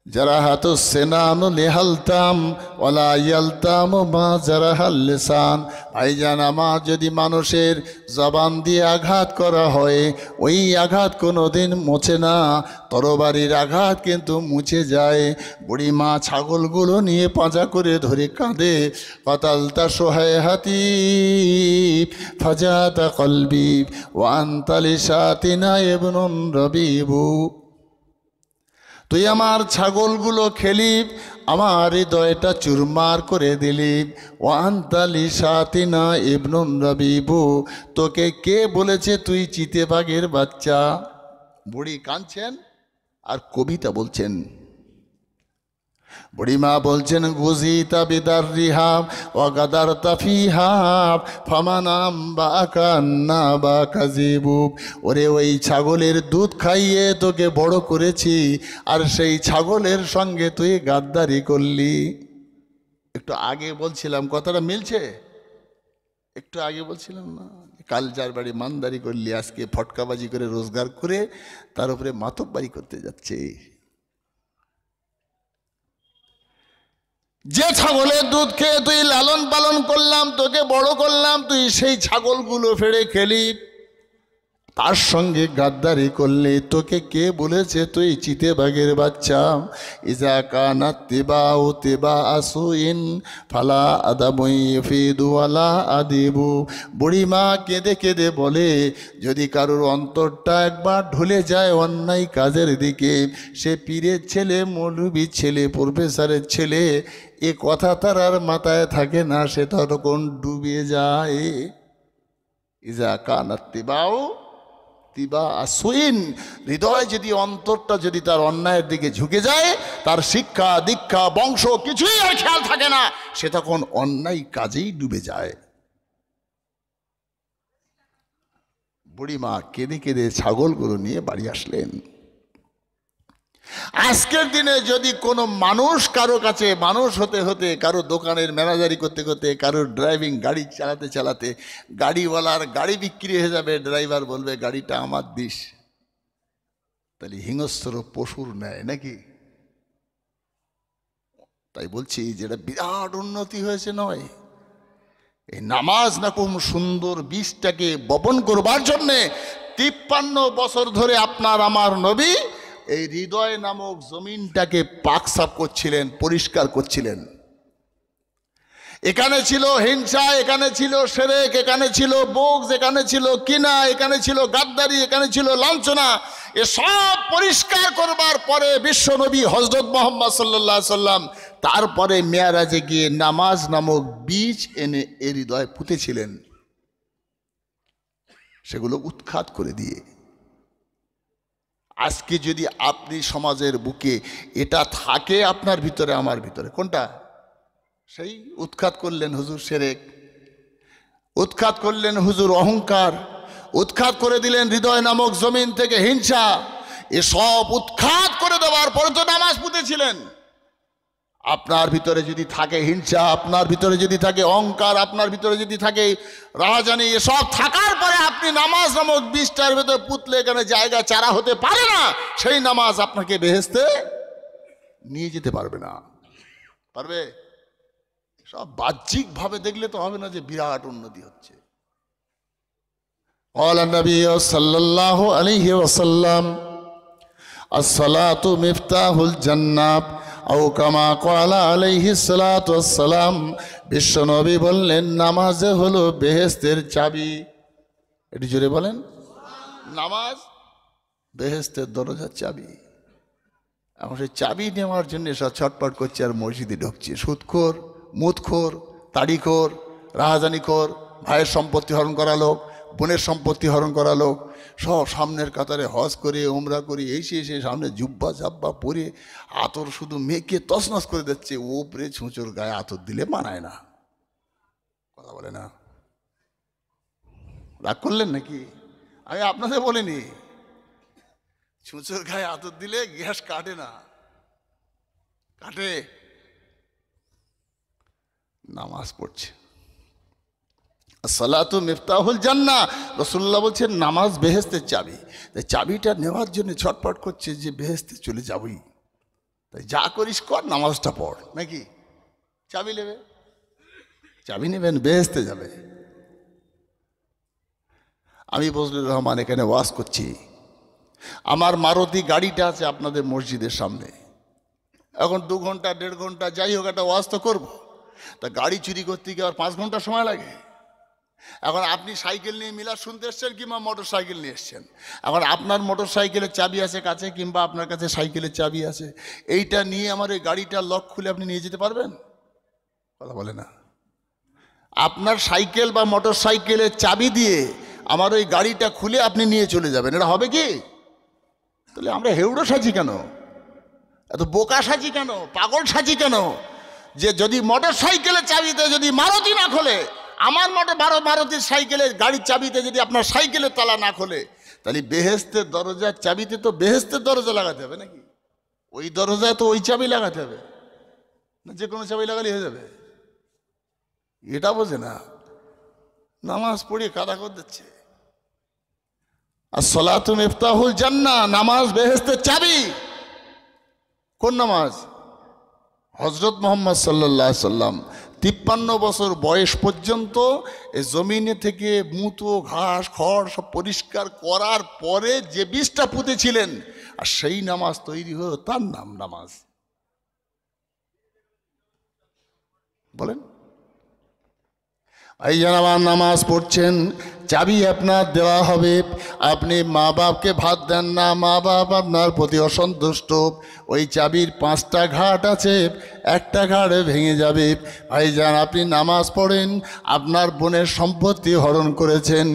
যারা হাতো সেনানো লেহালতাম ওলা ইয়ালতাম মা যারা হাল্লেসান। ভাইজান আমার, যদি মানুষের জবান দিয়ে আঘাত করা হয়, ওই আঘাত কোনো দিন মোছে না, তরবারির আঘাত কিন্তু মুছে যায়। বুড়িমা ছাগলগুলো নিয়ে পাঁজা করে ধরে কাঁদে, কতালতা সোহায় হাতি ফাজাতা কলবি ওয়ান্তালি সাতিনা ইবনুন রবিবু। তুই আমার ছাগলগুলো খেলি, আমার হৃদয়টা চুরমার করে দিলি। ওয়ান্তালি সাতিনা ইবনুন রবিবু, তোকে কে বলেছে তুই চিতেবাঘের বাচ্চা? বুড়ি কাঁদছেন আর কবিতা বলছেন। বুড়িমা বলছেন, গুজিতা বিদার রিহাব ও গাদার তাফিহাব ফামানাম বা কান্না বা কাজিবু। ওরে ওই ছাগলের দুধ খাইয়ে তোকে বড় করেছি, আর সেই ছাগলের সঙ্গে তুই গাদ্দারি করলি। একটু আগে বলছিলাম, কথাটা মিলছে? একটু আগে বলছিলাম না, কাল যার বাড়ি মানদারি করলি, আজকে ফটকাবাজি করে রোজগার করে তার উপরে মাতব্বারি করতে যাচ্ছে। যে ছাগলের দুধ খেয়ে তুই লালন পালন করলাম, তোকে বড় করলাম, তুই সেই ছাগলগুলো ফেড়ে খেলি, তার সঙ্গে গাদ্দারি করলে। তোকে কে বলেছে তুই চিতেবাঘের বাচ্চা? ইজা কানাত তিবাউ তিবা আসুইন ফালা আদাবুই ফিদু আলা আদিবু। বুড়িমা কেঁদে কেঁদে বলে, যদি কারোর অন্তরটা একবার ঢলে যায় অন্যায় কাজের দিকে, সে পীরের ছেলে, মৌলবীর ছেলে, প্রফেসরের ছেলে, এ কথা তার আর মাথায় থাকে না, সে তখন ডুবে যায়। ইজা কানাত তিবাউ তিবা আসুইন, হৃদয় যদি, অন্তরটা যদি তার অন্যায়ের দিকে ঝুঁকে যায়, তার শিক্ষা দীক্ষা বংশ কিছুই আর খেয়াল থাকে না, সে তখন অন্যায় কাজেই ডুবে যায়। বুড়িমা কেঁদে কেঁদে ছাগলগুলো নিয়ে বাড়ি আসলেন। আজকের দিনে যদি কোনো মানুষ কারো কাছে মানুষ হতে হতে, কারো দোকানের ম্যানেজারি করতে করতে, কারোর ড্রাইভিং গাড়ি চালাতে চালাতে গাড়িওয়ালার গাড়ি বিক্রি হয়ে যাবে, ড্রাইভার বলবে গাড়িটা আমার দিস, তাহলে হিংস্র পশুর নেয় নাকি? তাই বলছি যেটা বিরাট উন্নতি হয়েছে নয়, এই নামাজ নাকুম সুন্দর বীজটাকে বপন করবার জন্যে 53 বছর ধরে আপনার আমার নবী এই হৃদয় নামক জমিনটাকে পাক সাফ করছিলেন, পরিষ্কার করছিলেন। এখানে ছিল হিংসা, এখানে ছিল শিরক, এখানে ছিল বুগজ, এখানে ছিল কিনা, এখানে ছিল গাদ্দারি, এখানে ছিল লাঞ্ছনা। এসব পরিষ্কার করবার পরে বিশ্ব নবী হযরত মুহাম্মদ সাল্লাল্লাহু আলাইহি সাল্লাম তারপরে মেরাজে গিয়ে নামাজ নামক বীজ এনে এর হৃদয়ে পুঁতেছিলেন, সেগুলো উৎখাত করে দিয়ে। আজকে যদি আপনি সমাজের বুকে এটা থাকে আপনার ভিতরে আমার ভিতরে, কোনটা? সেই উৎখাত করলেন হুজুর শিরক, উৎখাত করলেন হুজুর অহংকার, উৎখাত করে দিলেন হৃদয় নামক জমিন থেকে হিংসা। এসব উৎখাত করে দেওয়ার পরে তো নামাজ পুঁতেছিলেন। আপনার ভিতরে যদি থাকে হিংসা, আপনার ভিতরে যদি থাকে অহংকার, আপনার ভিতরে যদি থাকে রাহাজানি, এসব থাকার পরে আপনি নামাজ নামক বীজটার ভিতরে পুতলে এখানে জায়গা চারা হতে পারে না, সেই নামাজ আপনাকে বেহেশতে নিয়ে যেতে পারবে না। পারবে? সব বাহ্যিকভাবে দেখলে তো হবে না যে বিরাট উন্নতি হচ্ছে। ক্বালা নবী সাল্লাল্লাহু আলাইহি ওয়াসাল্লাম আসসালাতু মিফতাহুল জান্নাহ আও কামা ক্বালা আলাইহিস সালাতু ওয়াসসালাম। বিশ্বনবী বললেন নামাজ হলো বেহেশতের চাবি। এটি জোরে বলেন, নামাজ বেহেশতের দরজার চাবি। এখন সেই চাবি নেওয়ার জন্য সব ছটপট করছে আর মসজিদে ঢুকছে। সুদখোর, মুদখোর, তাড়িখোর, রাহাজানিখোর, ভাইয়ের সম্পত্তি হরণ করা লোক, বোনের সম্পত্তি হরণ করা লোক, সব সামনের কাতারে হজ করে উমরা করে এসে এসে সামনে জুব্বা জাব্বা পরে আতর শুধু মেয়েকে তছনছ করে দিচ্ছে। ওপরে ছুঁচোর গায়ে আতর দিলে মানায় না। কথা বলে না? রাগ করলেন নাকি? আমি আপনাদের বলিনি, ছুঁচোর গায়ে আতর দিলে গ্যাস কাটে না। কাটে? নামাজ পড়ছে। সালাতু মিফতাহুল জান্নাহ, রাসূলুল্লাহ বলছেন নামাজ বেহেশতের চাবি। তাই চাবিটা নেওয়ার জন্য ছটফট করছে যে বেহেশতে চলে যাবই। তাই যা করিস কর, নামাজটা পড়, নাকি? চাবি নেবে, চাবি নেবেন, বেহেশতে যাবে। আমি ফজলুর রহমান এখানে ওয়াজ করছি, আমার মারুতি গাড়িটা আছে আপনাদের মসজিদের সামনে। এখন 2 ঘন্টা 1.5 ঘন্টা যাই হোক একটা ওয়াজ তো করবো। তা গাড়ি চুরি করতে গিয়ে আর 5 ঘন্টা সময় লাগে। এখন আপনি সাইকেল নিয়ে মিলাদ শুনতে এসছেন কিংবা মোটর সাইকেল নিয়ে এসছেন। এখন আপনার মোটর সাইকেলের চাবি আছে কাছে, কিংবা আপনার কাছে সাইকেলের চাবি আছে, এইটা নিয়ে আমার এই গাড়িটার লক খুলে আপনি নিয়ে যেতে পারবেন? কথা বলে না। আপনার সাইকেল বা মোটর সাইকেলের চাবি দিয়ে আমার ওই গাড়িটা খুলে আপনি নিয়ে চলে যাবেন, এটা হবে কি? তাহলে আমরা হেউড়ো সাজি কেন, এত বোকা সাজি কেন, পাগল সাজি কেন? যে যদি মোটর সাইকেলের চাবিতে যদি মারুতি না খোলে, আমার মারুতির সাইকেলের গাড়ির চাবিতে যদি আপনার সাইকেলের তালা না খোলে, তাহলে বেহেশতের দরজার চাবিতে তো বেহেশতের দরজা লাগাতে হবে নাকি? ওই দরজায় তো ওই চাবি লাগাতে হবে না, যে কোনো চাবি লাগালে হয়ে যাবে? এটা বোঝে না, নামাজ পড়িয়ে কাদা করে দিচ্ছে। আসসালাতু মিফতাহুল জান্নাহ, নামাজ বেহেশতের চাবি। কোন নামাজ? হযরত মুহাম্মদ সাল্লাল্লাহু আলাইহি সাল্লাম 53 বছর বয়স পর্যন্ত এই জমিনে থেকে মুতো ঘাস খড় সব পরিষ্কার করার পরে যে বীজটা পুঁতেছিলেন, আর সেই নামাজ তৈরি হলো, তার নাম নামাজ। বলেন ভাইজান, আমার নামাজ পড়ছেন, চাবি আপনার দেওয়া হবে। আপনি মা বাপকে ভাত দেন না, মা বাপ আপনার প্রতি অসন্তুষ্ট, ওই চাবির 5টা ঘাট আছে, একটা ঘাট ভেঙে যাবে। ভাইজান আপনি নামাজ পড়েন, আপনার বোনের সম্পত্তি হরণ করেছেন,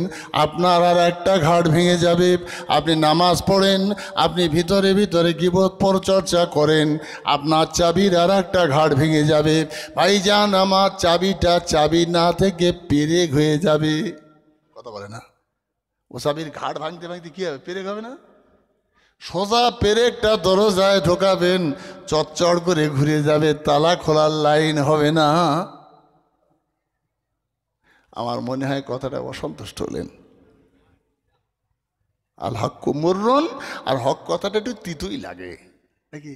আপনার আর একটা ঘাট ভেঙে যাবে। আপনি নামাজ পড়েন, আপনি ভিতরে ভিতরে গীবত পরচর্চা করেন, আপনার চাবির আর একটা ঘাট ভেঙে যাবে। ভাইজান আমার চাবিটা চাবি না থেকে পেরেক হয়ে যাবে। কথা বলে না? ও চাবির ঘাট ভাঙতে ভাঙতে কি হবে? পেরেক হবে না? সোজা পেরেকটা দরজায় ঢোকাবেন, চচ্চড় করে ঘুরে যাবে, তালা খোলার লাইন হবে না। আমার মনে হয় কথাটা অসন্তুষ্ট হলেন। আল হক মুররুন, আর হক কথাটা একটু তিতুই লাগে নাকি?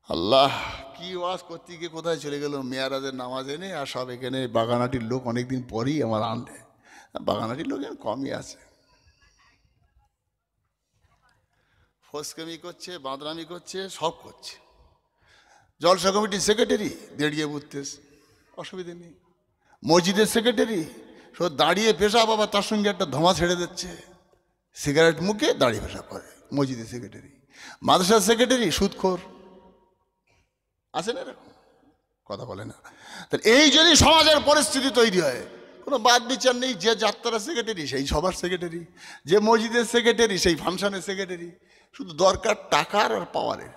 আল্লাহ, কি ওয়াজ করতে গিয়ে কোথায় চলে গেল? মেয়ারাজের নামাজ এনে আর সব এখানে বাগানাটির লোক অনেকদিন পরেই আমার আনলে। বাগানাটির লোক কমই আছে, ফসকামি করছে, বাঁদরামি করছে, সব করছে। জলসা কমিটির সেক্রেটারি দাঁড়িয়ে বুঝতেছে, অসুবিধে নেই। মসজিদের সেক্রেটারি সব দাঁড়িয়ে পেশাব, আবার তার সঙ্গে একটা ধোঁয়া ছেড়ে দিচ্ছে, সিগারেট মুখে দাঁড়িয়ে পেশাব করে মসজিদের সেক্রেটারি। মাদ্রাসার সেক্রেটারি সুদখোর, আছে না এরকম? কথা বলে না। তাহলে এই যদি সমাজের পরিস্থিতি তৈরি হয়, কোনো বাদ বিচার নেই। যে যাত্রার সেক্রেটারি সেই সবার সেক্রেটারি, যে মসজিদের সেক্রেটারি সেই ফাংশনের সেক্রেটারি। শুধু দরকার টাকার আর পাওয়ারের।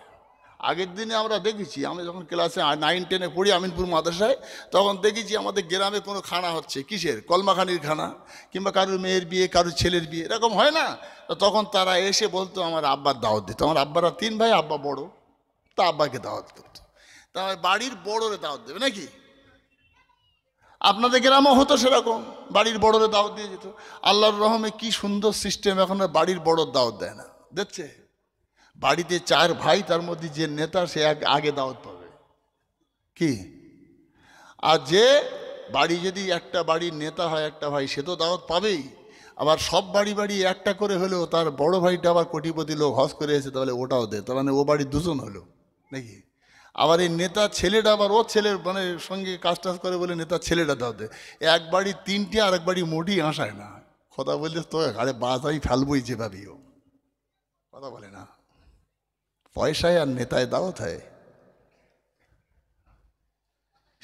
আগের দিনে আমরা দেখেছি, আমি যখন ক্লাসে 9-10-এ পড়ি আমিনপুর মাদ্রাসায়, তখন দেখেছি আমাদের গ্রামে কোনো খানা হচ্ছে, কিসের? কলমাখানির খানা, কিংবা কারোর মেয়ের বিয়ে, কারোর ছেলের বিয়ে, এরকম হয় না? তো তখন তারা এসে বলতো আমার আব্বার দাওয়াত দিত। আমার আব্বারা 3 ভাই, আব্বা বড়, তা আব্বাকে দাওয়াত করতো। তা বাড়ির বড়রে দাওয়াত দেবে নাকি? আপনাদের গ্রামও হতো সেরকম, বাড়ির বড়রে দাওয়াত দিয়ে যেত। আল্লাহর রহমে কি সুন্দর সিস্টেম, এখন আর বাড়ির বড়র দাওয়াত দেয় না। দেখছে বাড়িতে 4 ভাই, তার মধ্যে যে নেতা সে আগে দাওয়াত পাবে কি? আর যে বাড়ি যদি একটা বাড়ির নেতা হয় একটা ভাই, সে তো দাওয়াত পাবেই। আবার সব বাড়ি বাড়ি একটা করে হলেও তার বড় ভাইটা আবার কোটিপতি লোক, হজ করে এসে, তাহলে ওটাও দেয়, তার মানে ও বাড়ি 2 জন হলো নাকি? আবার এই নেতা ছেলেটা আবার ওর ছেলের মানে সঙ্গে কাজ টাজ করে বলে নেতার ছেলেটা দাও দেয়। এক বাড়ি 3টে, আর এক বাড়ি মোটি আসায় না। কথা বললে তো আরে বাস আমি ফেলবই যেভাবেই হোক। কথা বলে না, পয়সায় আর নেতায় দাওয়াত হয়।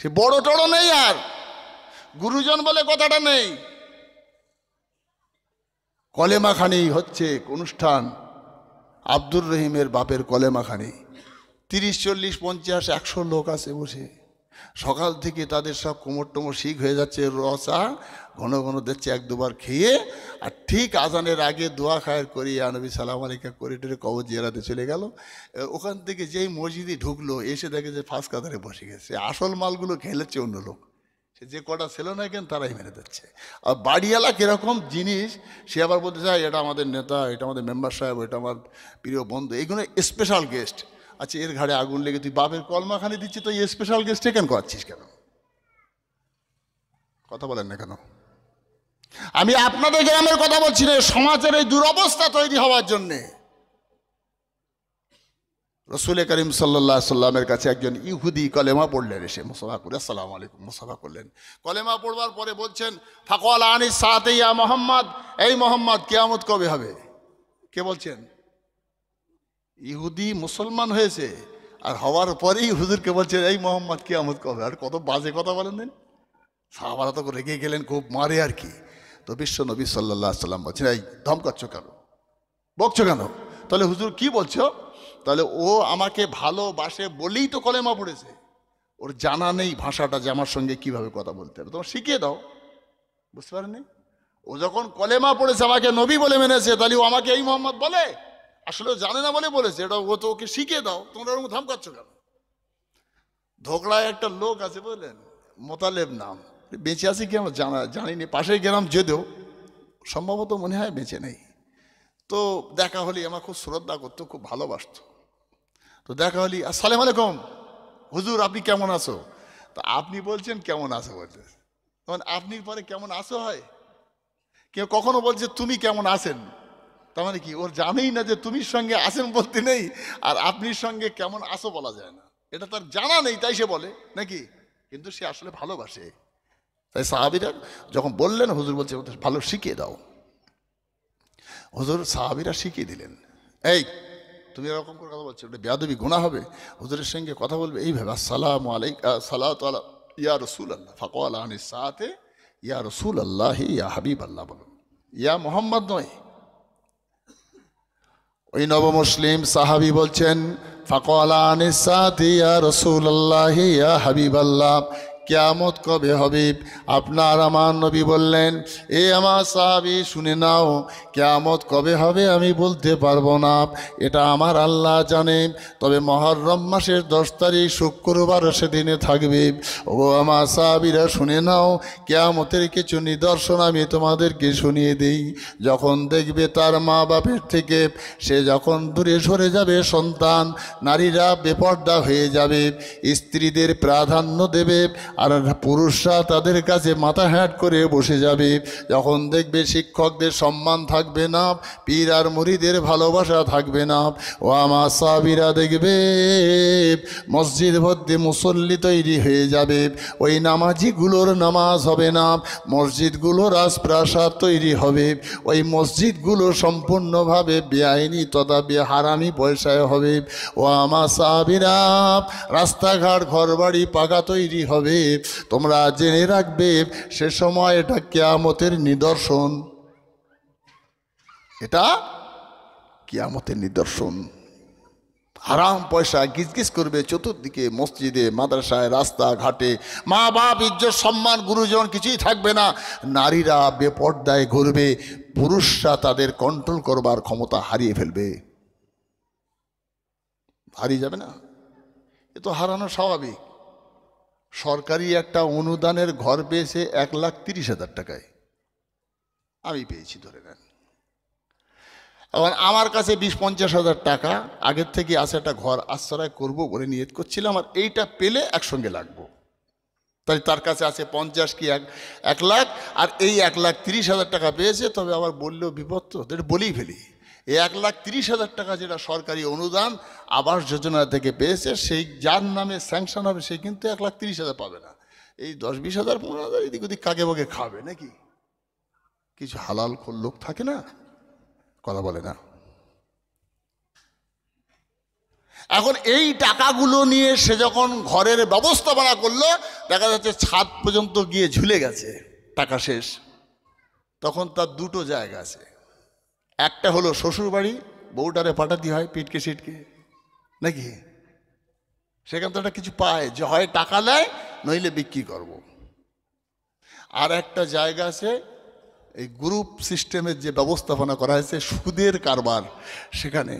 সে বড় টড় নেই, আর গুরুজন বলে কথাটা নেই। কলেমাখানি হচ্ছে অনুষ্ঠান, আব্দুর রহিমের বাপের কলেমাখানি। 30, 40, 50, 100 লোক আছে বসে। সকাল থেকে তাদের সব কোমর টোমর শিখ হয়ে যাচ্ছে, রসা ঘন ঘন দিচ্ছে, 1-2 বার খেয়ে, আর ঠিক আজানের আগে দোয়া খায়ের করিয়ে নবী সালাম আলাইকা করে টেরে কবর জিয়ারাতে চলে গেল। ওখান থেকে যেই মসজিদে ঢুকলো, এসে দেখে যে ফার্স্ট কাতারে বসে গেছে। আসল মালগুলো খেলেছে অন্য লোক, সে যে কটা ছিল না কেন তারাই মেরে দিচ্ছে। আর বাড়িওয়ালা কীরকম জিনিস, সে আবার বলতে চায় এটা আমাদের নেতা, এটা আমাদের মেম্বার সাহেব, এটা আমার প্রিয় বন্ধু, এইগুলো স্পেশাল গেস্ট। আচ্ছা, এর ঘাড়ে আগুন লেগে তুই বাপের কলমাখানি দিচ্ছি, তো এই স্পেশাল গেস্টে কেন করাচ্ছিস কেন? কথা বলেন না কেন? আমি আপনাদের গ্রামের কথা বলছি না, সমাজের এই দুরবস্থা তৈরি হওয়ার জন্যে রসুল করিম সাল্লাল্লাহু আলাইহি সাল্লামের কাছে একজন ইহুদি কলেমা পড়লেন, এসে মুসাফা করে আসসালামু আলাইকুম মুসাফা করলেন। কলেমা পড়বার পরে বলছেন, ফাকাল আনিস সাআতি ইয়া মুহাম্মদ, এই মোহাম্মদ কিয়ামত কবে হবে? কে বলছেন? ইহুদি মুসলমান হয়েছে, আর হওয়ার পরেই হুজুরকে বলছেন এই মোহাম্মদ কিয়ামত কবে? আর কত বাজে কথা বলেন দেন। সাহাবারা তো রেগে গেলেন, খুব মারে আর কি। তো বিশ্ব নবী সাল্লাল্লাহু আলাইহি সাল্লাম বলছেন, এই ধমকাচ্ছ কেন, বকছো কেন? তাহলে হুজুর কি বলছো? তাহলে ও আমাকে ভালোবাসে বলেই তো কলেমা পড়েছে, ওর জানা নেই ভাষাটা যে আমার সঙ্গে কিভাবে কথা বলতে হবে, তোমার শিখিয়ে দাও। বুঝতে পারেননি? ও যখন কলেমা পড়েছে, আমাকে নবী বলে মেনেছে, তাহলে ও আমাকে এই মোহাম্মদ বলে? আসলে ও জানে না বলে বলেছে, এটা ও তো ওকে শিখিয়ে দাও। তোমরা ওরকম ধমকাচ্ছ কেন? ধোকড়ায় একটা লোক আছে বললেন, মোতালেব নাম, বেঁচে আছে কি আমার জানিনি, পাশের গ্রাম যেতেও সম্ভবত মনে হয় বেঁচে নেই। তো দেখা হলি আমার খুব শ্রদ্ধা করতো, খুব ভালোবাসতো। তো দেখা হলি, আসসালামু আলাইকুম হুজুর, আপনি কেমন আছো? তা আপনি বলছেন কেমন আছো বলতে, তখন আপনির পরে কেমন আছো হয়। কেউ কখনো বলছে তুমি কেমন আছেন, তার মানে কি ওর জানেই না যে তুমির সঙ্গে আছেন বলতে নেই, আর আপনির সঙ্গে কেমন আছো বলা যায় না, এটা তার জানা নেই, তাই সে বলে নাকি? কিন্তু সে আসলে ভালোবাসে। তাই সাহাবীরা যখন বললেন, হুজুর বলছে ওদের ভালো শিখিয়ে দাও। হুজুর সাহাবীরা শিখিয়ে দিলেন, এই তুমি এরকম করে কথা বলছো, ওটা বেয়াদবি গুনাহ হবে। হুজুরের সঙ্গে কথা বলবে এইভাবে, আসসালামু আলাইকা সালাতু আলা ইয়া রাসূলুল্লাহ, ফাকাল আনিস সাআতি ইয়া রাসূলুল্লাহ ইয়া হাবিবাল্লাহ, বলুন ইয়া মুহাম্মদ নয়। ওই নবমুসলিম সাহাবী বলছেন, ফাকাল আনিস সাআতি ইয়া রাসূলুল্লাহ ইয়া হাবিবাল্লাহ, কিয়ামত কবে হবে? আপনার আমার নবী বললেন, এ আমার সাহাবী শুনে নাও, কিয়ামত কবে হবে আমি বলতে পারবো না, এটা আমার আল্লাহ জানে। তবে মুহররম মাসের 10 তারিখ শুক্রবার সেদিনে থাকবে। ও আমার সাহাবীরা শুনে নাও, কিয়ামতের কিছু নিদর্শন আমি তোমাদেরকে শুনিয়ে দিই। যখন দেখবে তার মা বাপের থেকে সে যখন দূরে সরে যাবে সন্তান, নারীরা বেপর্দা হয়ে যাবে, স্ত্রীদের প্রাধান্য দেবে, আর পুরুষরা তাদের কাছে মাথা হ্যাট করে বসে যাবে। যখন দেখবে শিক্ষকদের সম্মান থাকবে না, পীর আর মুরিদের ভালোবাসা থাকবে না। ও আমার সাহাবীরা দেখবে মসজিদ ভর্তি মুসল্লি তৈরি হয়ে যাবে, ওই নামাজিগুলোর নামাজ হবে না, মসজিদগুলো রাজপ্রাসাদ তৈরি হবে, ওই মসজিদগুলো সম্পূর্ণভাবে বেআইনি তথা বেহারামি পয়সায় হবে। ও আমার সাহাবীরা রাস্তাঘাট ঘরবাড়ি পাকা তৈরি হবে। তোমরা জেনে রাখবে সে সময় এটা কিয়ামতের নিদর্শন, এটা কিয়ামতের নিদর্শন। হারাম পয়সা গিজগিজ করবে চতুর্দিকে, মসজিদে মাদ্রাসায় রাস্তাঘাটে, মা বাপ ইজ্জত সম্মান গুরুজন কিছুই থাকবে না, নারীরা বেপর্দায় ঘুরবে, পুরুষরা তাদের কন্ট্রোল করবার ক্ষমতা হারিয়ে ফেলবে। হারিয়ে যাবে না? এ তো হারানো স্বাভাবিক। সরকারি একটা অনুদানের ঘর পেয়েছে 1,30,000 টাকায়, আমি পেয়েছি ধরে নেন। এখন আমার কাছে 20-50 হাজার টাকা আগের থেকে আছে, একটা ঘর আশ্রয় করব বলে নিয়ত করছিলাম, আর এইটা পেলে একসঙ্গে লাগবো। তাই তার কাছে আছে 50 কি 1 লাখ, আর এই 1,30,000 টাকা পেয়েছে। তবে আবার বললেও বিপদ, তো এটা বলেই ফেলি, এই 1,30,000 টাকা যেটা সরকারি অনুদান আবাস যোজনা থেকে পেয়েছে, সেই যার নামে স্যাংশন হবে সে কিন্তু 1,30,000 পাবে না। এই 10-20,000 15,000 এদিক ওদিক কাকে বাকে খাবে নাকি? কিছু হালাল খোর লোক থাকে না, কথা বলে না। এখন এই টাকাগুলো নিয়ে সে যখন ঘরের ব্যবস্থাপনা করলো, দেখা যাচ্ছে ছাদ পর্যন্ত গিয়ে ঝুলে গেছে, টাকা শেষ। তখন তার দুটো জায়গা আছে, একটা হলো শ্বশুর বাড়ি, বউটারে পাঠাতে হয় পিটকে সিটকে নাকি, সেখান থেকে কিছু পায়, যে হয় টাকা নেয় নইলে বিক্রি করব। আর একটা জায়গা আছে এই গ্রুপ সিস্টেমের যে ব্যবস্থাপনা করা হয়েছে, সুদের কারবার, সেখানে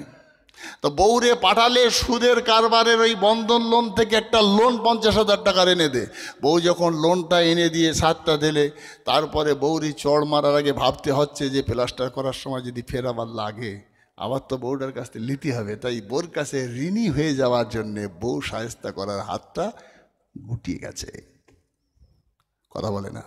তো বউরে পাঠালে সুদের কারবারের ওই বন্ধন লোন থেকে একটা লোন 50,000 টাকার এনে দে। বউ যখন লোনটা এনে দিয়ে সাতটা দিলে, তারপরে বউরি চড় মারার আগে ভাবতে হচ্ছে যে প্লাস্টার করার সময় যদি ফের আবার লাগে, আবার তো বউটার কাছ থেকে নিতে হবে। তাই বউর কাছে ঋণী হয়ে যাওয়ার জন্যে বউ শায়েস্তা করার হাতটা গুটিয়ে গেছে, কথা বলে না।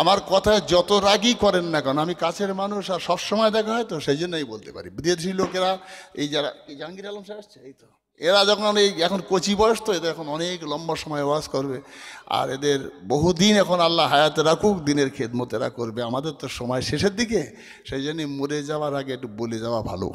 আমার কথায় যত রাগই করেন না কেন, আমি কাছের মানুষ আর সবসময় দেখা হয় তো, সেই জন্যই বলতে পারি। বিদেশি লোকেরা, এই যারা জাহাঙ্গীর আলম সাহেব আসছে, এই তো এরা যখন এই এখন কচি বয়স, তো এদের এখন অনেক লম্বা সময় ওয়াজ করবে, আর এদের বহুদিন এখন আল্লাহ হায়াতে রাখুক দিনের খেদমতেরা করবে। আমাদের তো সময় শেষের দিকে, সেই জন্যই মরে যাওয়ার আগে একটু বলে যাওয়া ভালো।